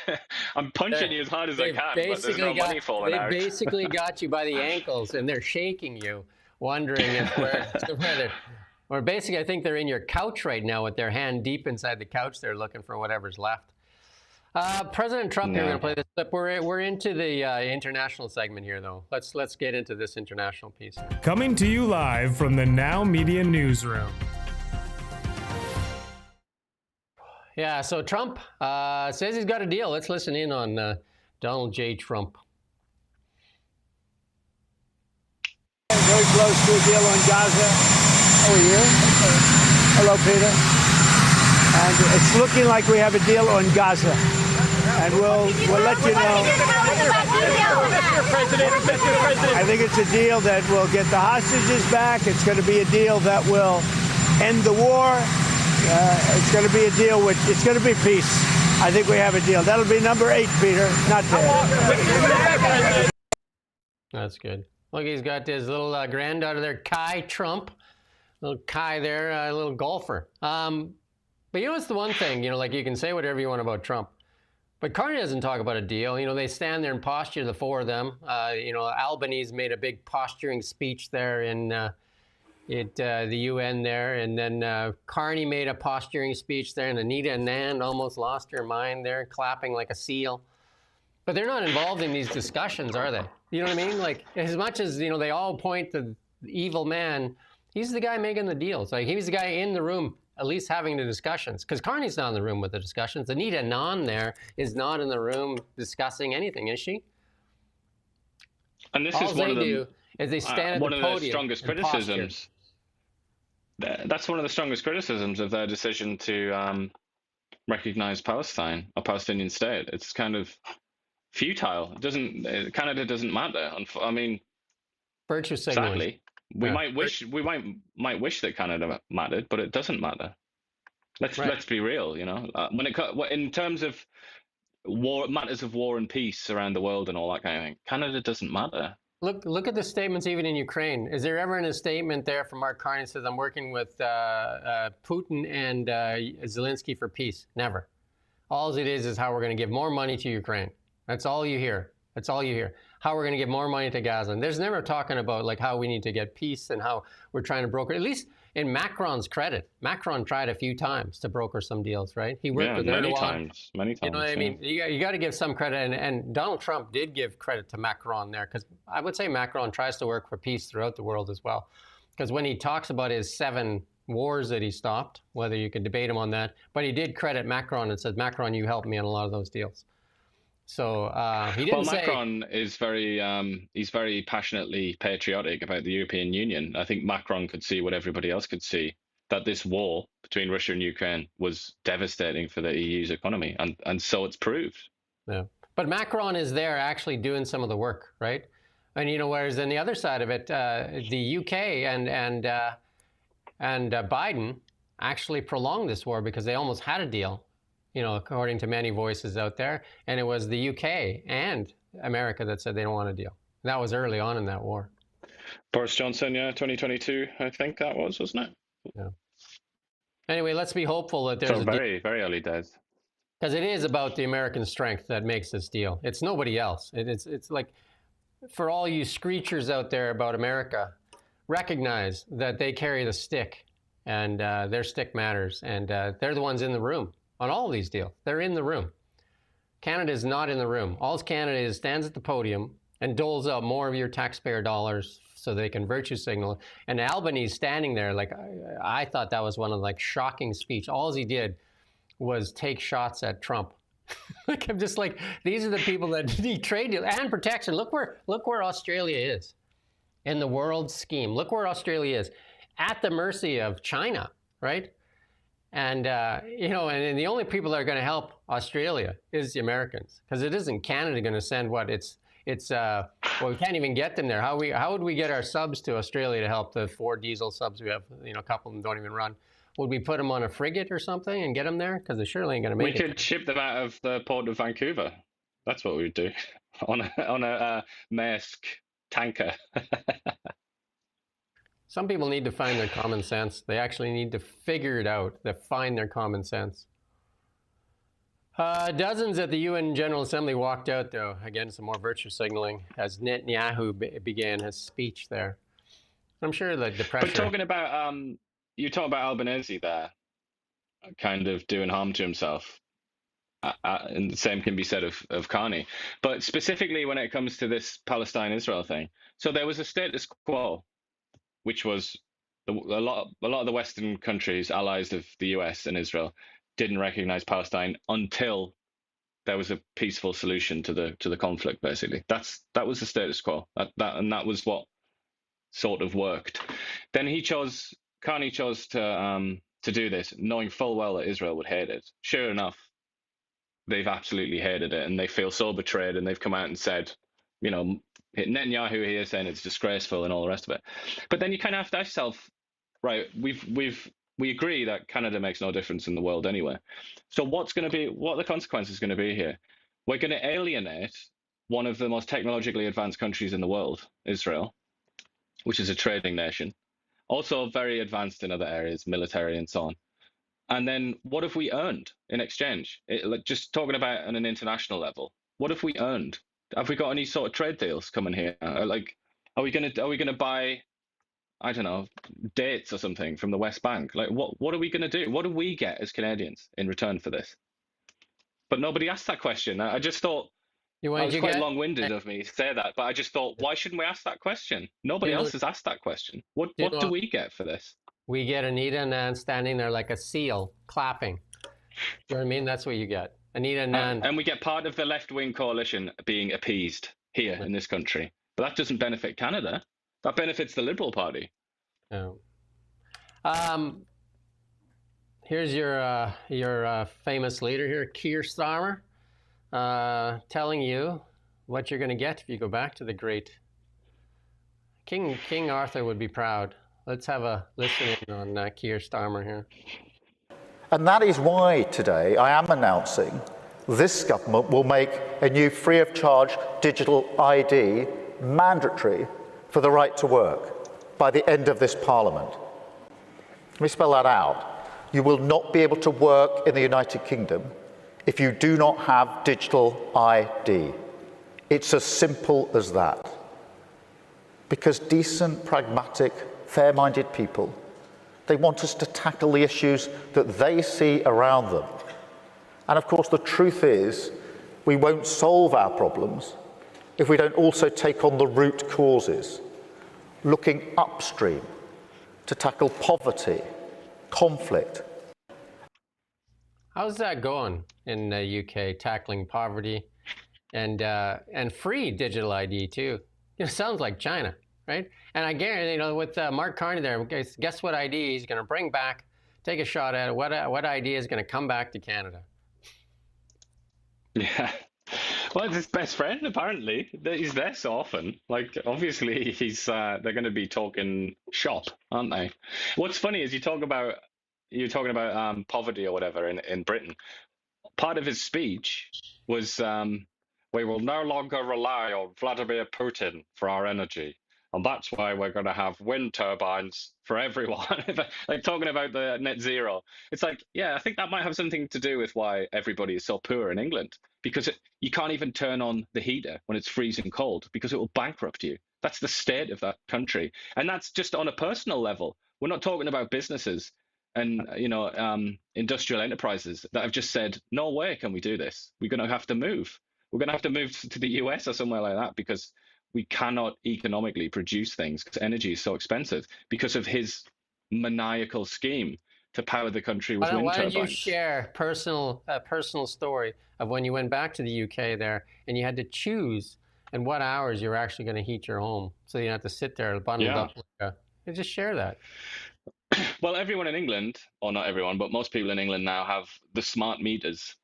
I'm punching you as hard as I can, but there's no money falling out. They basically got you by the ankles, and they're shaking you, wondering if where they're... Or basically, I think they're in your couch right now with their hand deep inside the couch. They're looking for whatever's left. President Trump, here, we're going to play this clip. We're into the international segment here, though. Let's get into this international piece. Coming to you live from the Now Media Newsroom. Yeah, so Trump says he's got a deal. Let's listen in on Donald J. Trump. Very close to a deal on Gaza. How are you? Hello, Peter. And it's looking like we have a deal on Gaza. And we'll let you know. Mr. President. I think it's a deal that will get the hostages back. It's going to be a deal that will end the war. It's going to be a deal it's going to be peace. I think we have a deal. That'll be number 8, Peter. Not bad. That's good. Look, he's got his little granddaughter there, Kai Trump. Little Kai there, a little golfer. But it's the one thing, like you can say whatever you want about Trump. But Carney doesn't talk about a deal. They stand there and posture, the four of them. Albanese made a big posturing speech there in the UN there. And then Carney made a posturing speech there. And Anita Anand almost lost her mind there, clapping like a seal. But they're not involved in these discussions, are they? You know what I mean? Like, as much as, they all point to the evil man, he's the guy making the deals. Like, he was the guy in the room, at least having the discussions. Because Carney's not in the room with the discussions. Anita Anand there is not in the room discussing anything, is she? And this All is one they of them. do is they stand at One the of podium the strongest and posture. criticisms. That's one of the strongest criticisms of their decision to recognize Palestine or Palestinian state. It's kind of futile. Canada doesn't matter. I mean, Virtue signaling. sadly, we might wish that Canada mattered, but it doesn't matter. Let's be real. You know, in terms of matters of war and peace around the world and all that kind of thing, Canada doesn't matter. Look at the statements even in Ukraine. Is there ever in a statement there from Mark Carney says, I'm working with Putin and Zelensky for peace? Never. All it is how we're going to give more money to Ukraine. That's all you hear. That's all you hear. How we're going to give more money to Gaza. And there's never talking about like how we need to get peace and how we're trying to broker. At least in Macron's credit, Macron tried a few times to broker some deals, right? He worked with many Erdogan. times. You know what I mean? You got to give some credit, and Donald Trump did give credit to Macron there, because I would say Macron tries to work for peace throughout the world as well. Because when he talks about his 7 wars that he stopped, whether you could debate him on that, but he did credit Macron and said, Macron, you helped me on a lot of those deals. So he didn't say... Macron is he's very passionately patriotic about the European Union. I think Macron could see what everybody else could see, that this war between Russia and Ukraine was devastating for the EU's economy, and so it's proved. Yeah, but Macron is there actually doing some of the work, right? And you know, whereas on the other side of it, the UK and Biden actually prolonged this war because they almost had a deal, you know, according to many voices out there, and it was the UK and America that said they don't want a deal. That was early on in that war. Boris Johnson, 2022, I think that was, wasn't it? Yeah. Anyway, let's be hopeful that there's very early days. Because it is about the American strength that makes this deal. It's nobody else. It's like, for all you screechers out there about America, recognize that they carry the stick, and their stick matters, and they're the ones in the room on all of these deals. They're in the room. Canada is not in the room. All Canada is stands at the podium and doles out more of your taxpayer dollars so they can virtue signal. And Albany's standing there like, I thought that was one of like shocking speech. All he did was take shots at Trump. Like, I'm just like, these are the people that need trade deals and protection. Look where Australia is in the world scheme. Look where Australia is, at the mercy of China, right? And, you know, and the only people that are going to help Australia is the Americans, because it isn't Canada going to send what well, we can't even get them there. How would we get our subs to Australia to help the 4 diesel subs we have? You know, a couple of them don't even run. Would we put them on a frigate or something and get them there? Because they surely ain't going to make it. We could ship them out of the port of Vancouver. That's what we'd do on a Maersk tanker. Some people need to find their common sense. They actually need to figure it out. They find their common sense. Dozens at the UN General Assembly walked out, though. Again, some more virtue signaling as Netanyahu began his speech there. I'm sure that the pressure... But talking about, you talk about Albanese there, kind of doing harm to himself. And the same can be said of Carney. But specifically when it comes to this Palestine-Israel thing. So there was a status quo, which was a lot of the Western countries, allies of the US and Israel, didn't recognize Palestine until there was a peaceful solution to the conflict. Basically, that was the status quo. That was what sort of worked. Then Carney chose to do this, knowing full well that Israel would hate it. Sure enough, they've absolutely hated it, and they feel so betrayed, and they've come out and said, you know, Netanyahu here saying it's disgraceful and all the rest of it. But then you kind of have to ask yourself, right, we agree that Canada makes no difference in the world anyway. So what are the consequences going to be here? We're going to alienate one of the most technologically advanced countries in the world, Israel, which is a trading nation, also very advanced in other areas, military and so on. And then what have we earned in exchange? Just talking about on an international level, what have we earned? Have we got any sort of trade deals coming here? Like, are we gonna buy, I don't know, dates or something from the West Bank? Like, what are we gonna do? What do we get as Canadians in return for this? But nobody asked that question. I just thought it was quite long-winded of me to say that, but I just thought, why shouldn't we ask that question? Nobody else has asked that question. What do we get for this? We get Anita Anand standing there like a seal, clapping. You know what I mean? That's what you get. Anita Anand. And we get part of the left-wing coalition being appeased here in this country. But that doesn't benefit Canada. That benefits the Liberal Party. Oh. Here's your famous leader here, Keir Starmer, telling you what you're going to get if you go back to the great King Arthur would be proud. Let's have a listen in on Keir Starmer here. And that is why today I am announcing this government will make a new free of charge digital ID mandatory for the right to work by the end of this Parliament. Let me spell that out. You will not be able to work in the United Kingdom if you do not have digital ID. It's as simple as that. Because decent, pragmatic, fair-minded people, they want us to tackle the issues that they see around them. And of course, the truth is, we won't solve our problems if we don't also take on the root causes, looking upstream to tackle poverty, conflict. How's that going in the UK, tackling poverty and free digital ID too? Sounds like China, right? And I guarantee, with Mark Carney there, guess what ID he's going to bring back? Take a shot at it. What ID is going to come back to Canada? Yeah. Well, it's his best friend, apparently. He's there so often. Like, obviously, they're going to be talking shop, aren't they? What's funny is you're talking about poverty or whatever in Britain. Part of his speech was, we will no longer rely on Vladimir Putin for our energy. And that's why we're going to have wind turbines for everyone. Like, talking about the net zero. It's like, yeah, I think that might have something to do with why everybody is so poor in England. Because you can't even turn on the heater when it's freezing cold because it will bankrupt you. That's the state of that country. And that's just on a personal level. We're not talking about businesses and, industrial enterprises that have just said, no way can we do this. We're going to have to move. We're going to have to move to the US or somewhere like that because we cannot economically produce things because energy is so expensive because of his maniacal scheme to power the country with wind turbines. Why don't you share a personal story of when you went back to the UK there and you had to choose and what hours you were actually going to heat your home so you didn't have to sit there bundled up. Just share that. Well, everyone in England, or not everyone, but most people in England now have the smart meters,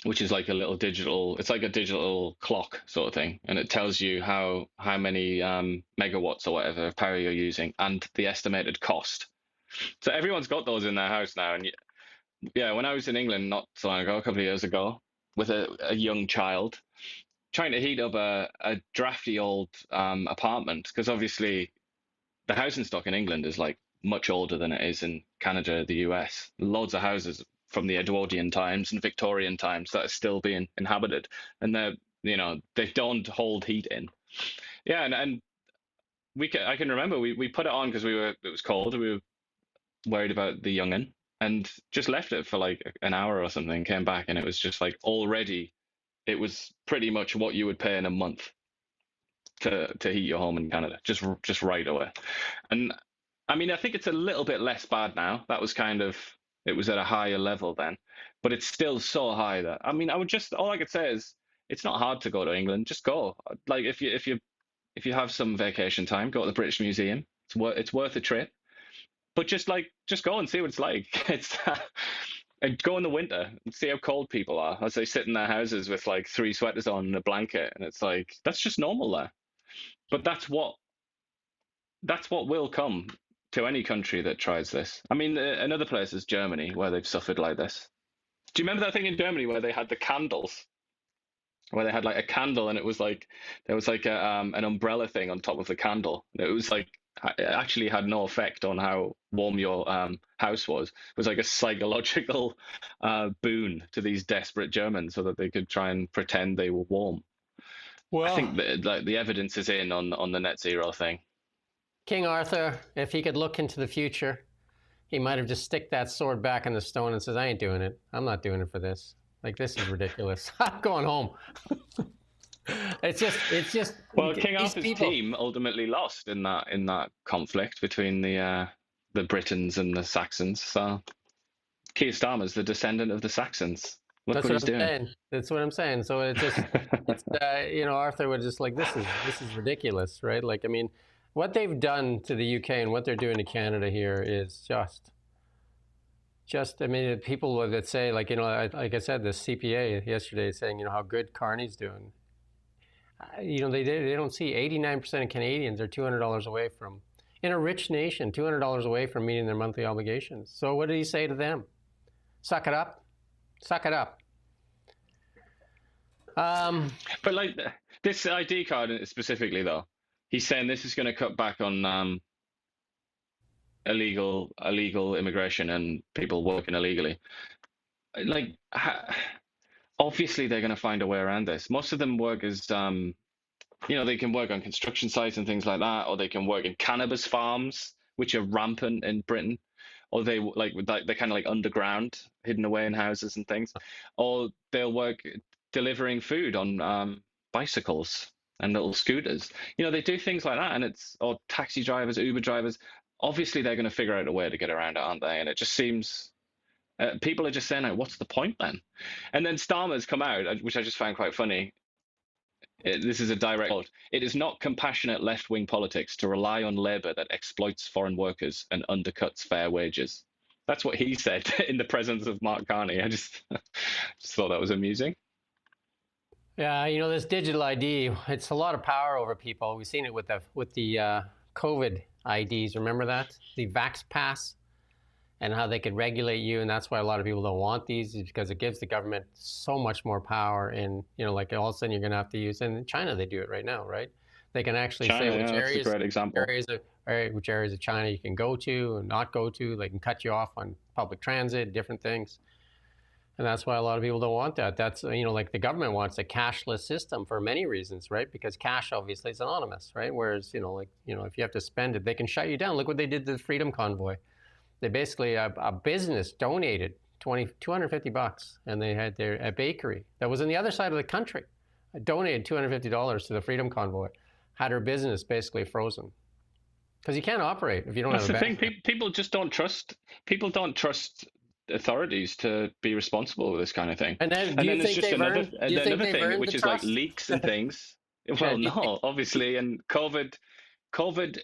which is like it's like a digital clock sort of thing. And it tells you how many megawatts or whatever of power you're using and the estimated cost. So everyone's got those in their house now. And yeah, when I was in England not so long ago, a couple of years ago, with a young child, trying to heat up a drafty old apartment, because obviously the housing stock in England is like much older than it is in Canada, the US. Loads of houses from the Edwardian times and Victorian times that are still being inhabited, and they don't hold heat in. Yeah, and I can remember we put it on because it was cold. We were worried about the young'un and just left it for like an hour or something, came back and it was just like already it was pretty much what you would pay in a month to heat your home in Canada, just right away. And I mean, I think it's a little bit less bad now. That was it was at a higher level then, but it's still so high that, I mean, all I could say is it's not hard to go to England. Just go. Like if you have some vacation time, go to the British Museum. It's worth a trip. But just go and see what it's like. And go in the winter and see how cold people are as they sit in their houses with like 3 sweaters on and a blanket. And it's like, that's just normal there. But that's what will come to any country that tries this. I mean, another place is Germany, where they've suffered like this. Do you remember that thing in Germany where they had the candles? Where they had like a candle and it was like, there was like an umbrella thing on top of the candle. It was like, it actually had no effect on how warm your house was. It was like a psychological boon to these desperate Germans so that they could try and pretend they were warm. Well, I think the evidence is in on the net zero thing. King Arthur, if he could look into the future, he might have just stick that sword back in the stone and says, I ain't doing it. I'm not doing it for this. Like, this is ridiculous. I'm going home. It's just. Well, King Arthur's team ultimately lost in that conflict between the Britons and the Saxons. So Keir Starmer's the descendant of the Saxons. Look That's what he's what I'm doing. saying. That's what I'm saying. So it's just, it's Arthur was just like, this is ridiculous, right? Like, I mean, what they've done to the UK and what they're doing to Canada here is just. I mean, people that say, like, like I said, the CPA yesterday saying, how good Carney's doing. They don't see 89% of Canadians are $200 away from, in a rich nation, $200 away from meeting their monthly obligations. So what did he say to them? Suck it up. Suck it up. But like this ID card specifically, though, he's saying this is going to cut back on illegal immigration and people working illegally. Like, obviously, they're going to find a way around this. Most of them work as, they can work on construction sites and things like that, or they can work in cannabis farms, which are rampant in Britain. Or they're kind of like underground, hidden away in houses and things, or they'll work delivering food on bicycles and little scooters. They do things like that, and or taxi drivers, Uber drivers. Obviously, they're going to figure out a way to get around it, aren't they? And it just seems people are just saying, "What's the point then?" And then Starmer's come out, which I just found quite funny. This is a direct quote. "It is not compassionate left-wing politics to rely on labour that exploits foreign workers and undercuts fair wages." That's what he said in the presence of Mark Carney. I just thought that was amusing. Yeah, this digital ID, it's a lot of power over people. We've seen it with the COVID IDs. Remember that? The Vax Pass, and how they could regulate you. And that's why a lot of people don't want these, is because it gives the government so much more power. And, like all of a sudden you're going to have to use, and in China, they do it right now, right? They can actually say which areas, a great example. Which areas of China you can go to and not go to. They can cut you off on public transit, different things. And that's why a lot of people don't want that. That's, like the government wants a cashless system for many reasons, right? Because cash obviously is anonymous, right? Whereas, if you have to spend it, they can shut you down. Look what they did to the Freedom Convoy. They basically, a business donated $250, and they had a bakery that was on the other side of the country, donated $250 to the Freedom Convoy, had her business basically frozen. Because you can't operate if you don't have a bank. That's the thing. People just don't trust. People don't trust authorities to be responsible with this kind of thing. And then there's just another thing, which is like leaks and things. Well, no, obviously, and COVID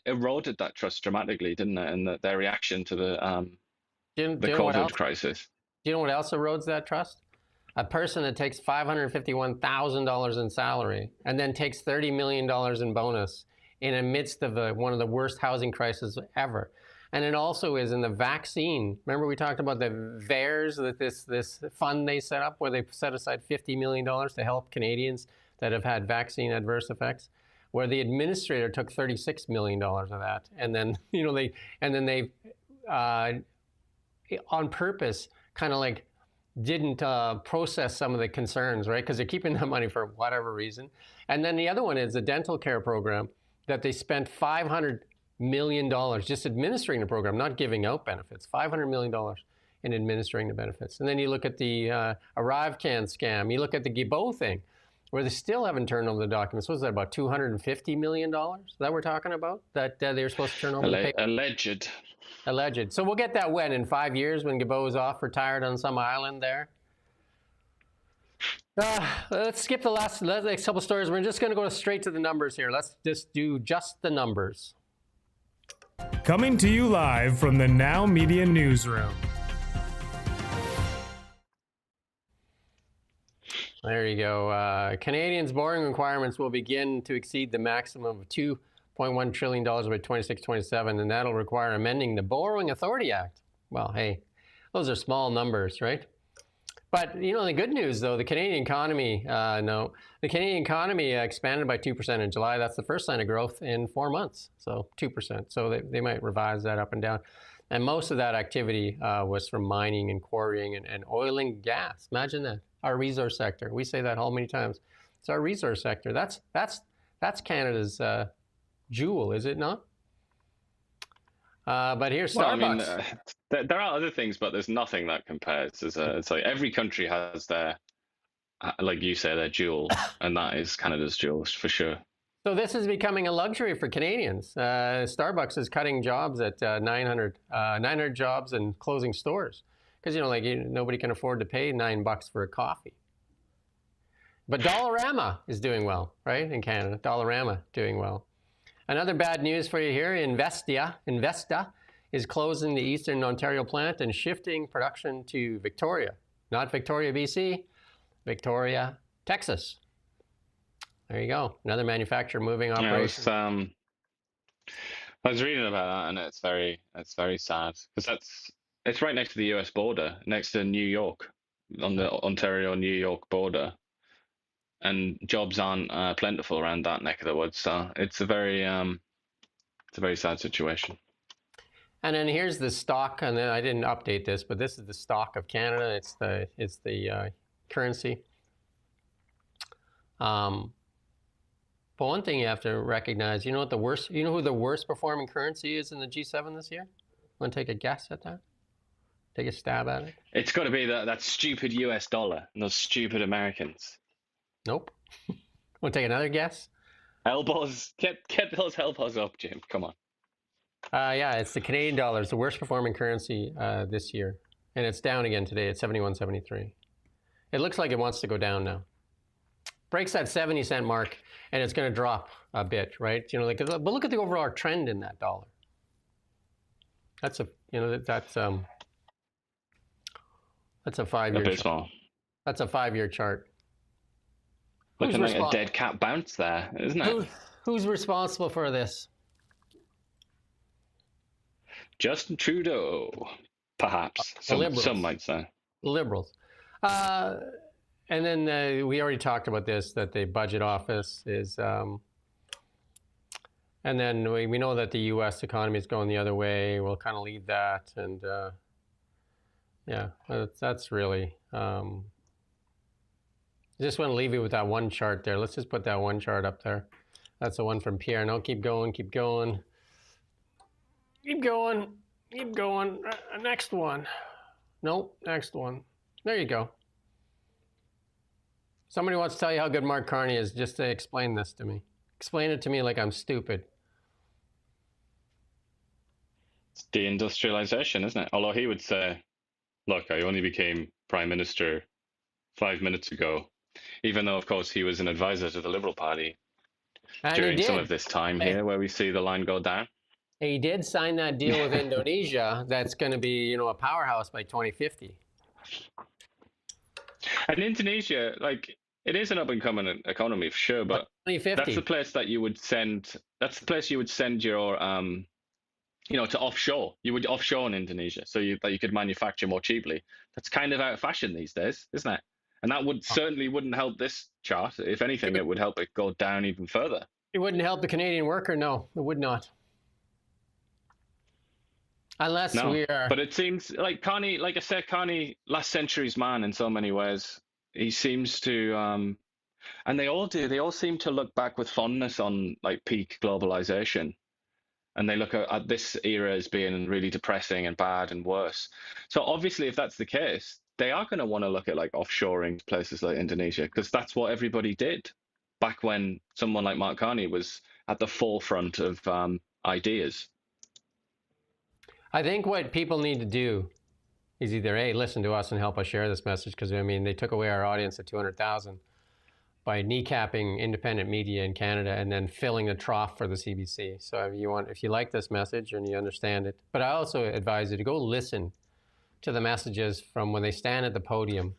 eroded that trust dramatically, didn't it? And their reaction to the COVID crisis. Do you know what else erodes that trust? A person that takes $551,000 in salary and then takes $30 million in bonus in the midst of one of the worst housing crises ever. And it also is in the vaccine. Remember we talked about the VAERS, that this fund they set up where they set aside $50 million to help Canadians that have had vaccine adverse effects, where the administrator took $36 million of that. And then, they on purpose kind of like didn't process some of the concerns, right? Because they're keeping that money for whatever reason. And then the other one is the dental care program that they spent $500 million just administering the program, not giving out benefits. $500 million in administering the benefits. And then you look at the ArriveCan scam. You look at the Guilbeault thing, where they still haven't turned over the documents. What was that, about $250 million that we're talking about? That they were supposed to turn over the paper? Alleged. So we'll get that when? In 5 years, when Guilbeault is off, retired on some island there? Let's skip the next couple stories. We're just going to go straight to the numbers here. Let's just do just the numbers. Coming to you live from the Now Media Newsroom. There you go. Canadians' borrowing requirements will begin to exceed the maximum of $2.1 trillion by 26-27, and that'll require amending the Borrowing Authority Act. Well, hey, those are small numbers, right? But, the good news, though, the Canadian economy, expanded by 2% in July. That's the first sign of growth in 4 months, so 2%. So they might revise that up and down. And most of that activity was from mining and quarrying and oil and gas. Imagine that, our resource sector. We say that how many times? It's our resource sector. That's Canada's jewel, is it not? But here's Starbucks. Well, there are other things, but there's nothing that compares. It's like every country has their, like you say, their jewel, and that is Canada's jewel for sure. So this is becoming a luxury for Canadians. Starbucks is cutting jobs at 900 jobs and closing stores. because nobody can afford to pay $9 for a coffee. But Dollarama is doing well, right? In Canada, Dollarama doing well. Another bad news for you here: Investa is closing the Eastern Ontario plant and shifting production to Victoria, not Victoria, BC, Victoria, Texas. There you go. Another manufacturer moving operation. I was reading about that, and it's very sad because it's right next to the U.S. border, next to New York, on the Ontario-New York border, and jobs aren't plentiful around that neck of the woods. So it's a very sad situation. And then here's the stock, and then I didn't update this, but this is the stock of Canada. It's the currency. But one thing you have to recognize, you know who the worst performing currency is in the G7 this year? Want to take a guess at that? Take a stab at it? It's got to be that stupid US dollar and those stupid Americans. Nope. Want to take another guess? Elbows. Get those elbows up, Jim. Come on. Yeah, it's the Canadian dollar. It's the worst performing currency this year. And it's down again today at 71.73. It looks like it wants to go down now. Breaks that 70-cent mark, and it's going to drop a bit, right? But look at the overall trend in that dollar. That's a 5-year chart. That's a 5-year chart. Looking like a dead cat bounce there, isn't it? Who's responsible for this? Justin Trudeau, perhaps. Some might say. Liberals. And then we already talked about this, that the budget office is, and then we know that the U.S. economy is going the other way. We'll kind of leave that. And yeah, that's really, just want to leave you with that one chart there. Let's just put that one chart up there. That's the one from Pierre. No, keep going, keep going. Keep going, keep going. Next one. Nope, next one. There you go. Somebody wants to tell you how good Mark Carney is. Just to explain this to me. Explain it to me like I'm stupid. It's deindustrialization, isn't it? Although he would say, look, I only became Prime Minister 5 minutes ago, even though, of course, he was an advisor to the Liberal Party during some of this time here where we see the line go down. He did sign that deal with Indonesia that's going to be, a powerhouse by 2050. And Indonesia, it is an up-and-coming economy for sure, but that's the place that you would send. That's the place you would send your, to offshore. You would offshore in Indonesia, so that you could manufacture more cheaply. That's kind of out of fashion these days, isn't it? And that certainly wouldn't help this chart. If anything, it would help it go down even further. It wouldn't help the Canadian worker. No, it would not. Unless we are. But it seems like Carney, like I said, Carney, last century's man in so many ways. He seems to, and they all do. They all seem to look back with fondness on peak globalization, and they look at this era as being really depressing and bad and worse. So obviously, if that's the case, they are going to want to look at offshoring places like Indonesia, because that's what everybody did back when someone like Mark Carney was at the forefront of ideas. I think what people need to do is either A, listen to us and help us share this message, because they took away our audience at 200,000 by kneecapping independent media in Canada and then filling the trough for the CBC. So if you like this message and you understand it, but I also advise you to go listen to the messages from when they stand at the podium,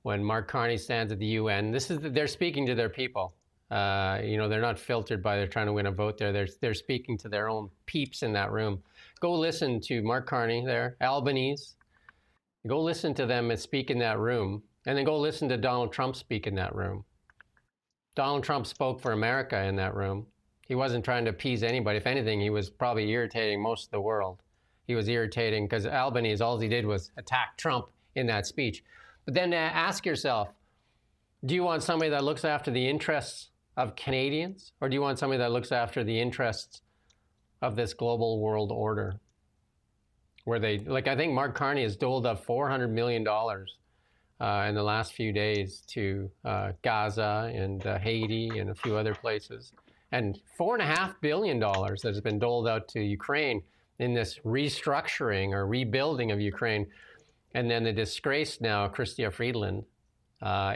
when Mark Carney stands at the UN. They're speaking to their people. They're not filtered by they're trying to win a vote there. They're speaking to their own peeps in that room. Go listen to Mark Carney there, Albanese. Go listen to them speak in that room, and then go listen to Donald Trump speak in that room. Donald Trump spoke for America in that room. He wasn't trying to appease anybody. If anything, he was probably irritating most of the world. He was irritating because Albanese, all he did was attack Trump in that speech. But then ask yourself, do you want somebody that looks after the interests of Canadians, or do you want somebody that looks after the interests of this global world order? Where I think Mark Carney has doled up $400 million in the last few days to Gaza and Haiti and a few other places, and $4.5 billion that has been doled out to Ukraine in this restructuring or rebuilding of Ukraine. And then the disgraced now, Chrystia Freeland,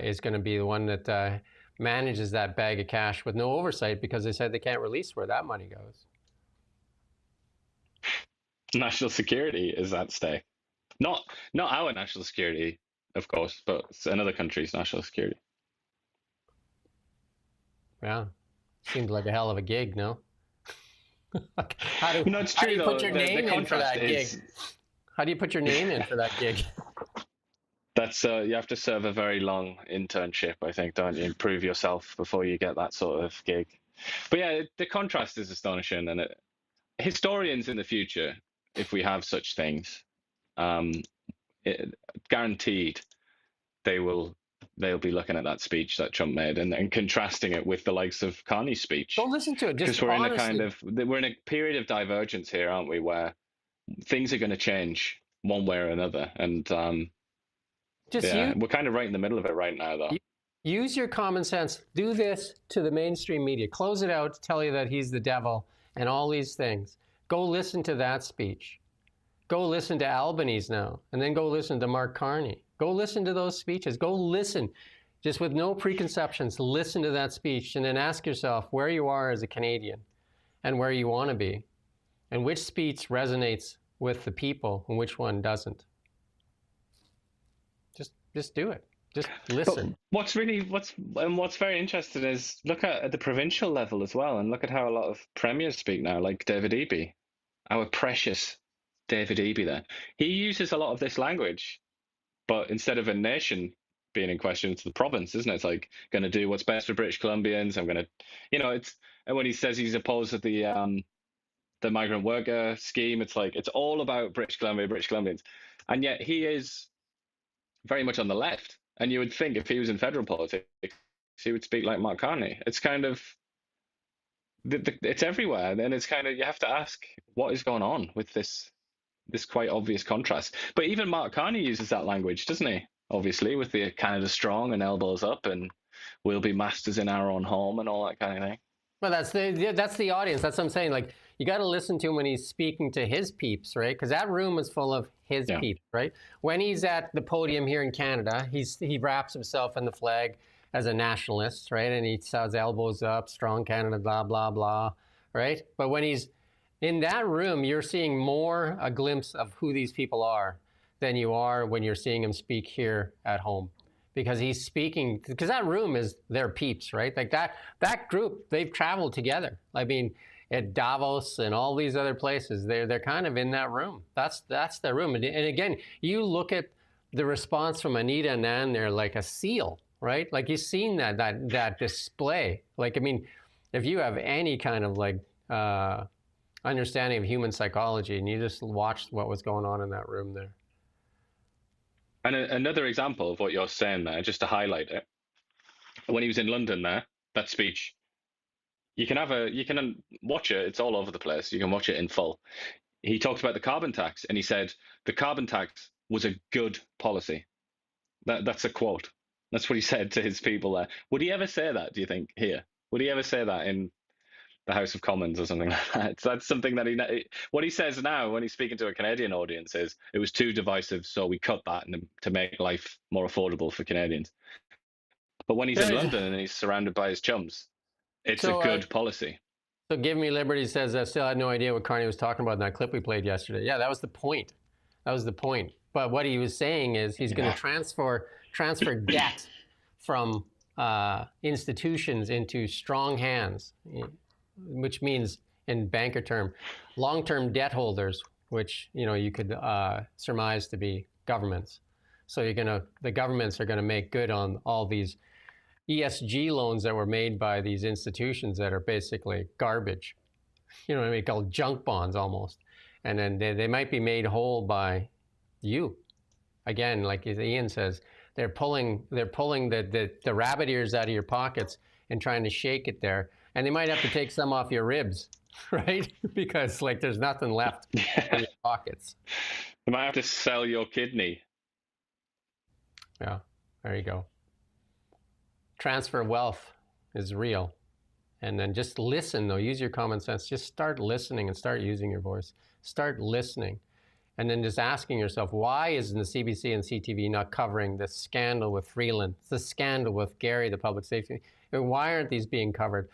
is going to be the one that manages that bag of cash with no oversight because they said they can't release where that money goes. National security is at stake. Not our national security, of course, but another country's national security. Yeah, seems like a hell of a gig, no? How do, it's how true, do you put your name in for that gig? is- How do you put your name in for that gig? That's you have to serve a very long internship, I think, don't you? And prove yourself before you get that sort of gig. But yeah, the contrast is astonishing, and historians in the future, if we have such things, guaranteed they'll be looking at that speech that Trump made and contrasting it with the likes of Carney's speech. Don't listen to it. Just Because we're honestly. we're in a period of divergence here, aren't we? Where things are going to change one way or another, and we're kind of right in the middle of it right now, though. Use your common sense. Do this to the mainstream media. Close it out to tell you that he's the devil and all these things. Go listen to that speech. Go listen to Albanese now, and then go listen to Mark Carney. Go listen to those speeches. Go listen, just with no preconceptions, listen to that speech, and then ask yourself where you are as a Canadian and where you want to be, and which speech resonates with the people and which one doesn't. Just do it. Just listen. But what's very interesting is look at the provincial level as well, and look at how a lot of premiers speak now, like David Eby, our precious David Eby there. He uses a lot of this language, but instead of a nation being in question, it's the province, isn't it? It's like going to do what's best for British Columbians. I'm going to, it's, and when he says he's opposed to the migrant worker scheme, it's like, it's all about British Columbia, British Columbians. And yet he is very much on the left. And you would think if he was in federal politics, he would speak like Mark Carney. It's kind of, it's everywhere. And it's kind of, you have to ask what is going on with this quite obvious contrast. But even Mark Carney uses that language, doesn't he? Obviously, with the Canada strong and elbows up and we'll be masters in our own home and all that kind of thing. Well, that's the audience. That's what I'm saying. Like, you got to listen to him when he's speaking to his peeps, right? Because that room is full of his peeps, right? When he's at the podium here in Canada, he wraps himself in the flag as a nationalist, right? And he says elbows up, strong Canada, blah, blah, blah, right? But when he's in that room, you're seeing more a glimpse of who these people are than you are when you're seeing him speak here at home. Because he's speaking, because that room is their peeps, right? Like that group, they've traveled together. I mean, at Davos and all these other places, they're kind of in that room. That's the room. And again, you look at the response from Anita and Nan, they're like a seal, right? Like you've seen that display. Like, I mean, if you have any kind of like understanding of human psychology and you just watched what was going on in that room there. And another example of what you're saying there, just to highlight it, when he was in London there, that speech, you can watch it. It's all over the place. You can watch it in full. He talked about the carbon tax, and he said the carbon tax was a good policy. That's a quote. That's what he said to his people there. Would he ever say that, do you think, here? Would he ever say that in the House of Commons or something like that? That's something that what he says now when he's speaking to a Canadian audience is it was too divisive, so we cut that to make life more affordable for Canadians. But when he's in London and he's surrounded by his chums, it's a good policy. So Give Me Liberty says, I still had no idea what Carney was talking about in that clip we played yesterday. Yeah, that was the point. That was the point. But what he was saying is he's going to transfer debt from institutions into strong hands, which means, in banker term, long-term debt holders, which you could surmise to be governments. So the governments are going to make good on all these ESG loans that were made by these institutions that are basically garbage. You know what I mean? Called junk bonds almost. And then they might be made whole by you. Again, like Ian says, they're pulling the rabbit ears out of your pockets and trying to shake it there. And they might have to take some off your ribs, right? Because like there's nothing left in your pockets. You might have to sell your kidney. Yeah, there you go. Transfer wealth is real. And then just listen, though. Use your common sense. Just start listening and start using your voice. Start listening. And then just asking yourself, why isn't the CBC and CTV not covering the scandal with Freeland, the scandal with Gary, the public safety? And why aren't these being covered?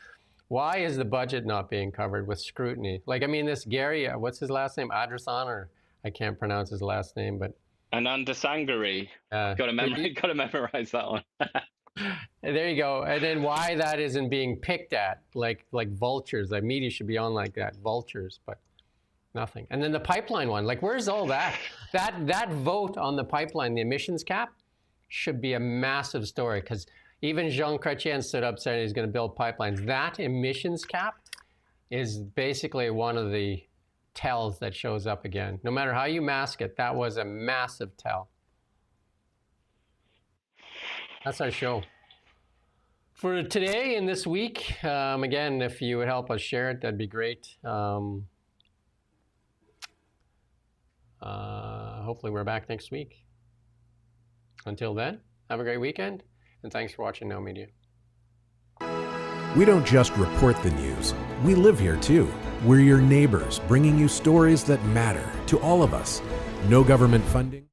Why is the budget not being covered with scrutiny? Like, I mean, this Gary, what's his last name? Adrasan, or I can't pronounce his last name, but. Ananda Sangari. Got to memorize that one. There you go. And then why that isn't being picked at like vultures. Like media should be on like that, vultures, but nothing. And then the pipeline one, like where's all that? That vote on the pipeline, the emissions cap, should be a massive story, because even Jean Chrétien stood up saying he's going to build pipelines. That emissions cap is basically one of the tells that shows up again. No matter how you mask it, that was a massive tell. That's our show for today and this week. Again, if you would help us share it, that'd be great. Hopefully we're back next week. Until then, have a great weekend, and thanks for watching Now Media. We don't just report the news. We live here too. We're your neighbors, bringing you stories that matter to all of us. No government funding.